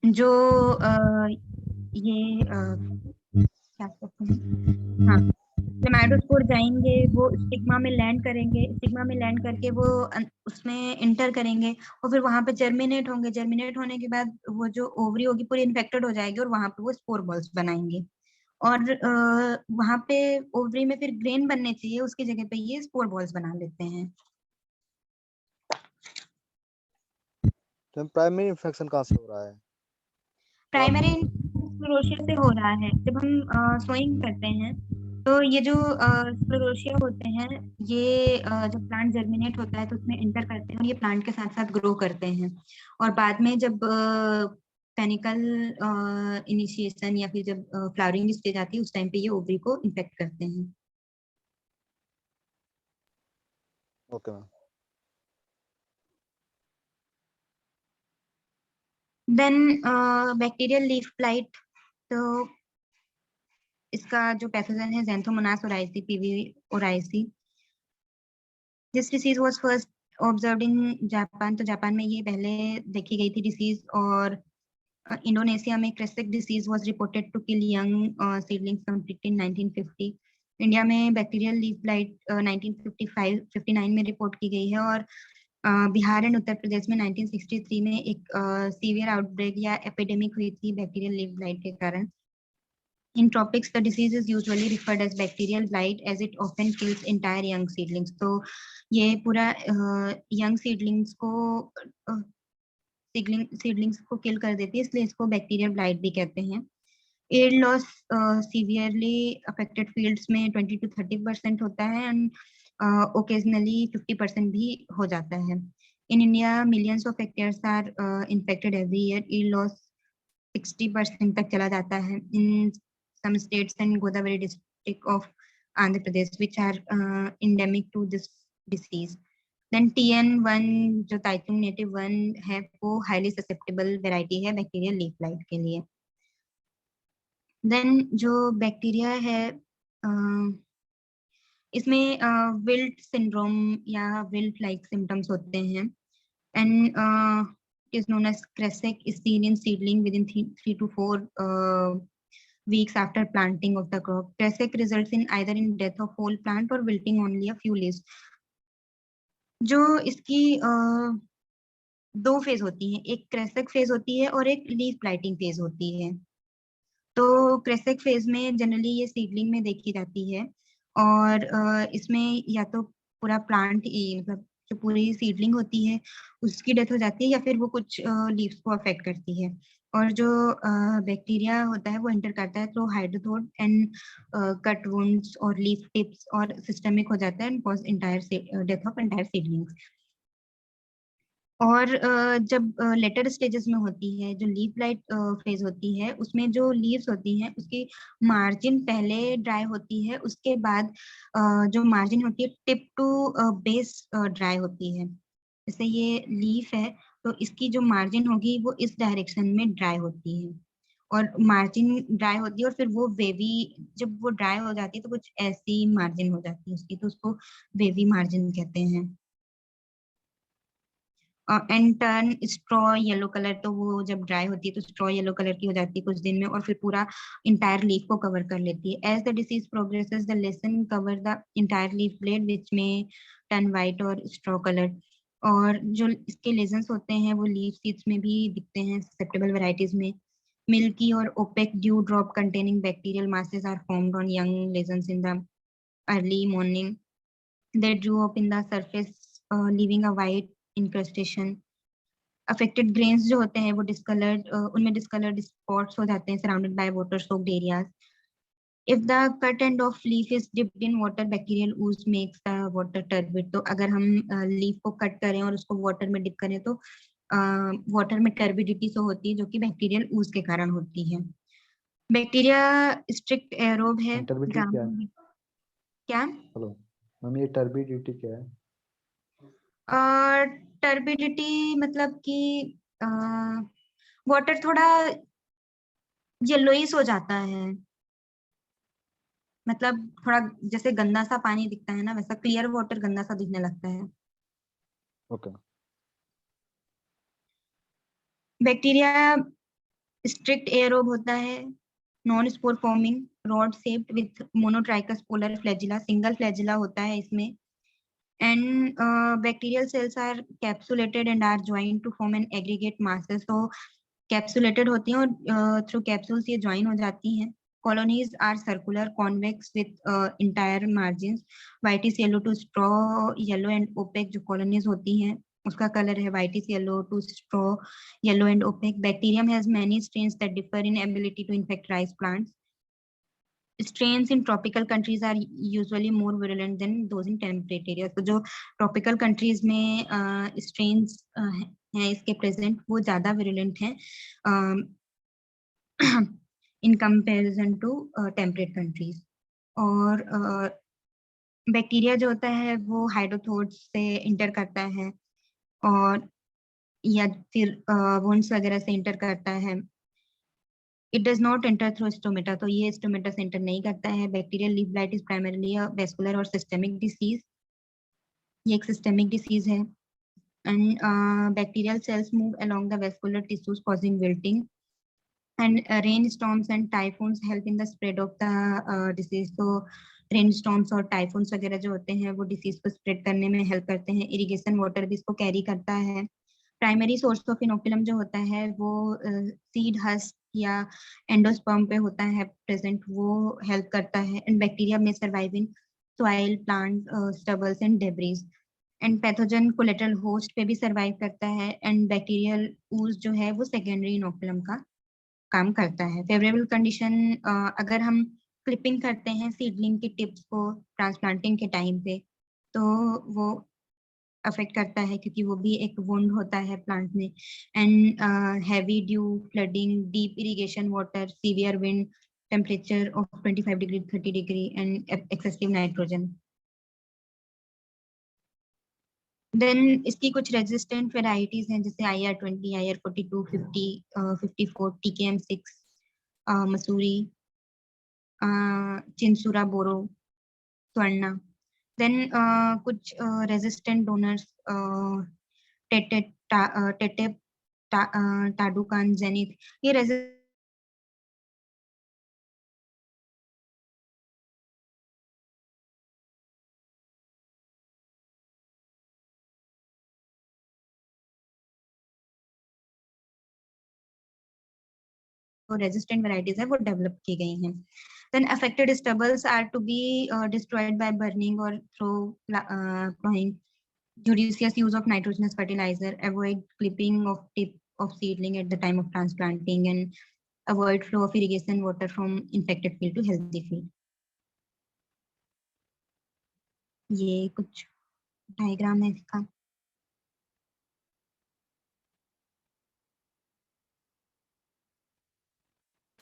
जो ये क्या कहते हैं, हाँ, क्लेमाइडोस्पोर जाएंगे, वो स्टिग्मा में लैंड करेंगे, स्टिग्मा में लैंड करके वो उसमें इंटर करेंगे और फिर वहां पे जर्मिनेट होंगे। जर्मिनेट होने के बाद वो जो ओवरी होगी पूरी इन्फेक्टेड हो जाएगी और वहां पे वो स्पोर बॉल्स बनाएंगे और वहां पे ओवरी में फिर ग्रेन बनने चाहिए, उसकी जगह पे ये स्पोर बॉल्स बना लेते हैं। तो प्राइमरी इन्फेक्शन कहाँ से हो रहा है? प्राइमरी स्क्लेरोसिस से हो रहा है। जब हम सोइंग करते हैं तो ये जो स्क्लेरोसिया होते हैं ये जब प्लांट जर्मिनेट होता है तो उसमें एंटर करते हैं और ये प्लांट के साथ साथ ग्रो करते हैं और बाद में जब पेनिकल इनिशिएशन या फिर जब फ्लावरिंग स्टेज आती है उस टाइम पे ये ओवरी को इन्फेक्ट करते हैं। Okay ma'am. Then bacterial leaf blight, तो इसका जो पैथोजन है Xanthomonas oryzae, PV oryzae. This disease was first observed in Japan, तो जापान में ये पहले देखी गई थी डिसीज। और इंडोनेशिया में क्रेसिक disease was reported to kill young seedlings completely in 1950। India में बैक्टीरियल लीफ ब्लाइट 1959 में रिपोर्ट की गई है और बिहार एंड उत्तर प्रदेश में 1963 में एक सीवियर आउटब्रेक या एपिडेमिक हुई थी बैक्टीरियल लीफ ब्लाइट के कारण। In tropics, the disease is usually referred as bacterial blight as it often kills entire young seedlings. तो ये पूरा young seedlings को seedlings को kill कर देती है, इसलिए इसको bacterial blight भी कहते हैं। Yield loss severely affected fields में 20 to 30% होता है and occasionally 50% भी हो जाता है। In India, millions of hectares are infected every year. Yield loss 60% तक चला जाता है। In some states and Godavari district of Andhra Pradesh, which are endemic to this disease. Then TN1 जो ताइचुंग नेटिव 1 है वो highly susceptible variety है बैक्टीरियल लीफ ब्लाइट के लिए। देन जो बैक्टीरिया है इसमें विल्ट सिंड्रोम या विल्ट लाइक सिम्टम्स होते हैं and is known as crescent is seen in seedling within 3 to 4 weeks after planting of the crop. Crescent results in either in death of whole plant or wilting only a few leaves. जो इसकी दो फेज होती हैं, एक क्रेसेक फेज होती है और एक लीफ ब्लाइटिंग फेज होती है। तो क्रेसेक फेज में जनरली ये सीडलिंग में देखी जाती है और इसमें या तो पूरा प्लांट मतलब जो पूरी सीडलिंग होती है उसकी डेथ हो जाती है या फिर वो कुछ लीव्स को अफेक्ट करती है और जो बैक्टीरिया होता है वो एंटर करता है थ्रू हाइड्रोथोड एंड कट वुंड्स और लीफ टिप्स और सिस्टमिक हो जाता है and cause entire death of entire seedlings. और जब लेटर स्टेजेस में होती है जो लीफ ब्लाइट फेज होती है उसमें जो लीव्स होती हैं उसकी मार्जिन पहले ड्राई होती है, उसके बाद जो मार्जिन होती है टिप टू बेस ड्राई होती है। जैसे ये लीफ है तो इसकी जो मार्जिन होगी वो इस डायरेक्शन में ड्राई होती है और मार्जिन ड्राई होती है और फिर वो वेवी, जब वो ड्राई हो जाती है तो कुछ ऐसी मार्जिन हो जाती है उसकी, तो उसको वेवी मार्जिन कहते हैं। And turn straw yellow colour, तो वो जब ड्राई होती है तो स्ट्रॉ येलो कलर की हो जाती है कुछ दिन में और फिर पूरा इंटायर लीफ को कवर कर लेती है। As the disease progresses the lesion cover the entire leaf blade which में टर्न वाइट और स्ट्रॉ कलर। और जो इसके लेजन्स होते हैं वो लीफ सीड्स में भी दिखते हैं ससेप्टेबल वेराइटीज में। मिल्की और opaque dew drop containing bacterial masses are formed on young lesions in the early morning. They drew up in the surface leaving a white incrustation. Affected grains जो होते हैं वो डिस्कलर्ड, उनमें डिस्कलर्ड स्पॉट्स हो जाते हैं surrounded by water soaked areas. If the cut end of leaf is dipped in water, bacterial ooze makes the water turbid. तो अगर हम लीफ को कट करें और उसको वाटर में डिप करें तो वाटर में टर्बिडिटी तो होती है जो कि बैक्टीरियल ooze के कारण होती है. बैक्टीरिया स्ट्रिक्ट एरोब है. टर्बिडिटी क्या है? क्या? हेलो मैम, ये टर्बिडिटी क्या है? टर्बिडिटी मतलब कि वाटर थोड़ा येलोइश हो जाता है. मतलब थोड़ा जैसे गंदा सा पानी दिखता है ना, वैसा क्लियर वाटर गंदा सा दिखने लगता है. ओके. बैक्टीरिया स्ट्रिक्ट एरोब होता है. Non spore forming, rod shaped with monotrichous polar flagella. Single flagella होता है इसमें. And bacterial cells are capsulated and are joined to form an aggregate masses. तो कैप्सुलेटेड होती हैं और थ्रू कैप्सूल्स ये ज्वाइन हो जाती हैं. Colonies are circular, convex with entire margins. Whitish yellow to straw yellow and opaque जो colonies होती हैं उसका color है whitish yellow to straw yellow and opaque. Bacterium has many strains that differ in ability to infect rice plants. Strains in tropical countries are usually more virulent than those in temperate areas. तो जो tropical countries में strains हैं इसके present वो ज़्यादा virulent हैं in comparison to temperate countries. और बैक्टीरिया जो होता है वो हाइड्रोथोड्स से इंटर करता है और या फिर वुंड्स वगैरह से इंटर करता है. It does not enter through stomata. तो ये स्टोमेटा से इंटर नहीं करता है. Bacterial leaf blight is primarily a vascular और सिस्टेमिक डिसीज. ये एक सिस्टेमिक डिसीज है. And bacterial sales move along the vascular tissues causing wilting. And rainstorms and typhoons help in the spread of the disease. तो rainstorms और typhoons वगैरह जो होते हैं वो disease को spread करने में help करते हैं. Irrigation water भी इसको carry करता है. Primary source of inoculum जो होता है वो seed husk या endosperm पे होता है present, वो help करता है. And bacteria may survive in soil, plant, stubbles and debris. And pathogen collateral host पे भी सर्वाइव करता है. एंड बैक्टीरियल ooze जो है वो सेकेंडरी इनोकुलम का काम करता है. फेवरेबल कंडीशन, अगर हम क्लिपिंग करते हैं सीडलिंग की टिप्स को ट्रांसप्लांटिंग के टाइम पे तो वो अफेक्ट करता है क्योंकि वो भी एक वुंड होता है प्लांट में. And heavy dew, flooding, deep irrigation water, severe wind, temperature of 25 degree 30 degree and excessive nitrogen. Then इसकी कुछ रेजिस्टेंट वेराइटीज हैं जैसे IR20, IR42, 50, 54, TKM6, Mahsuri, Chinsurah, Boro, Swarna. Then कुछ resistant donors, Tetep Tetep Tadukan, Zenith. ये रेजिस्टेंट वेराइटीज है वो डेवलप की गई हैं. Then affected stubbles are to be destroyed by burning or plowing. Judicious use of nitrogenous fertilizer. Avoid clipping of tip of seedling at the time of transplanting and avoid flow of irrigation water from infected field to healthy field. ये कुछ डायग्राम है इसका.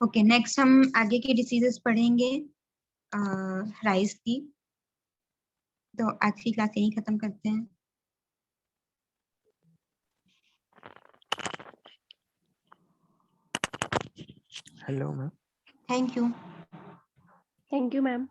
ओके, नेक्स्ट हम आगे की डिसीजेस पढ़ेंगे राइस की. तो आज की क्लास यहीं खत्म करते हैं. Hello ma'am. Thank you. Thank you, ma'am.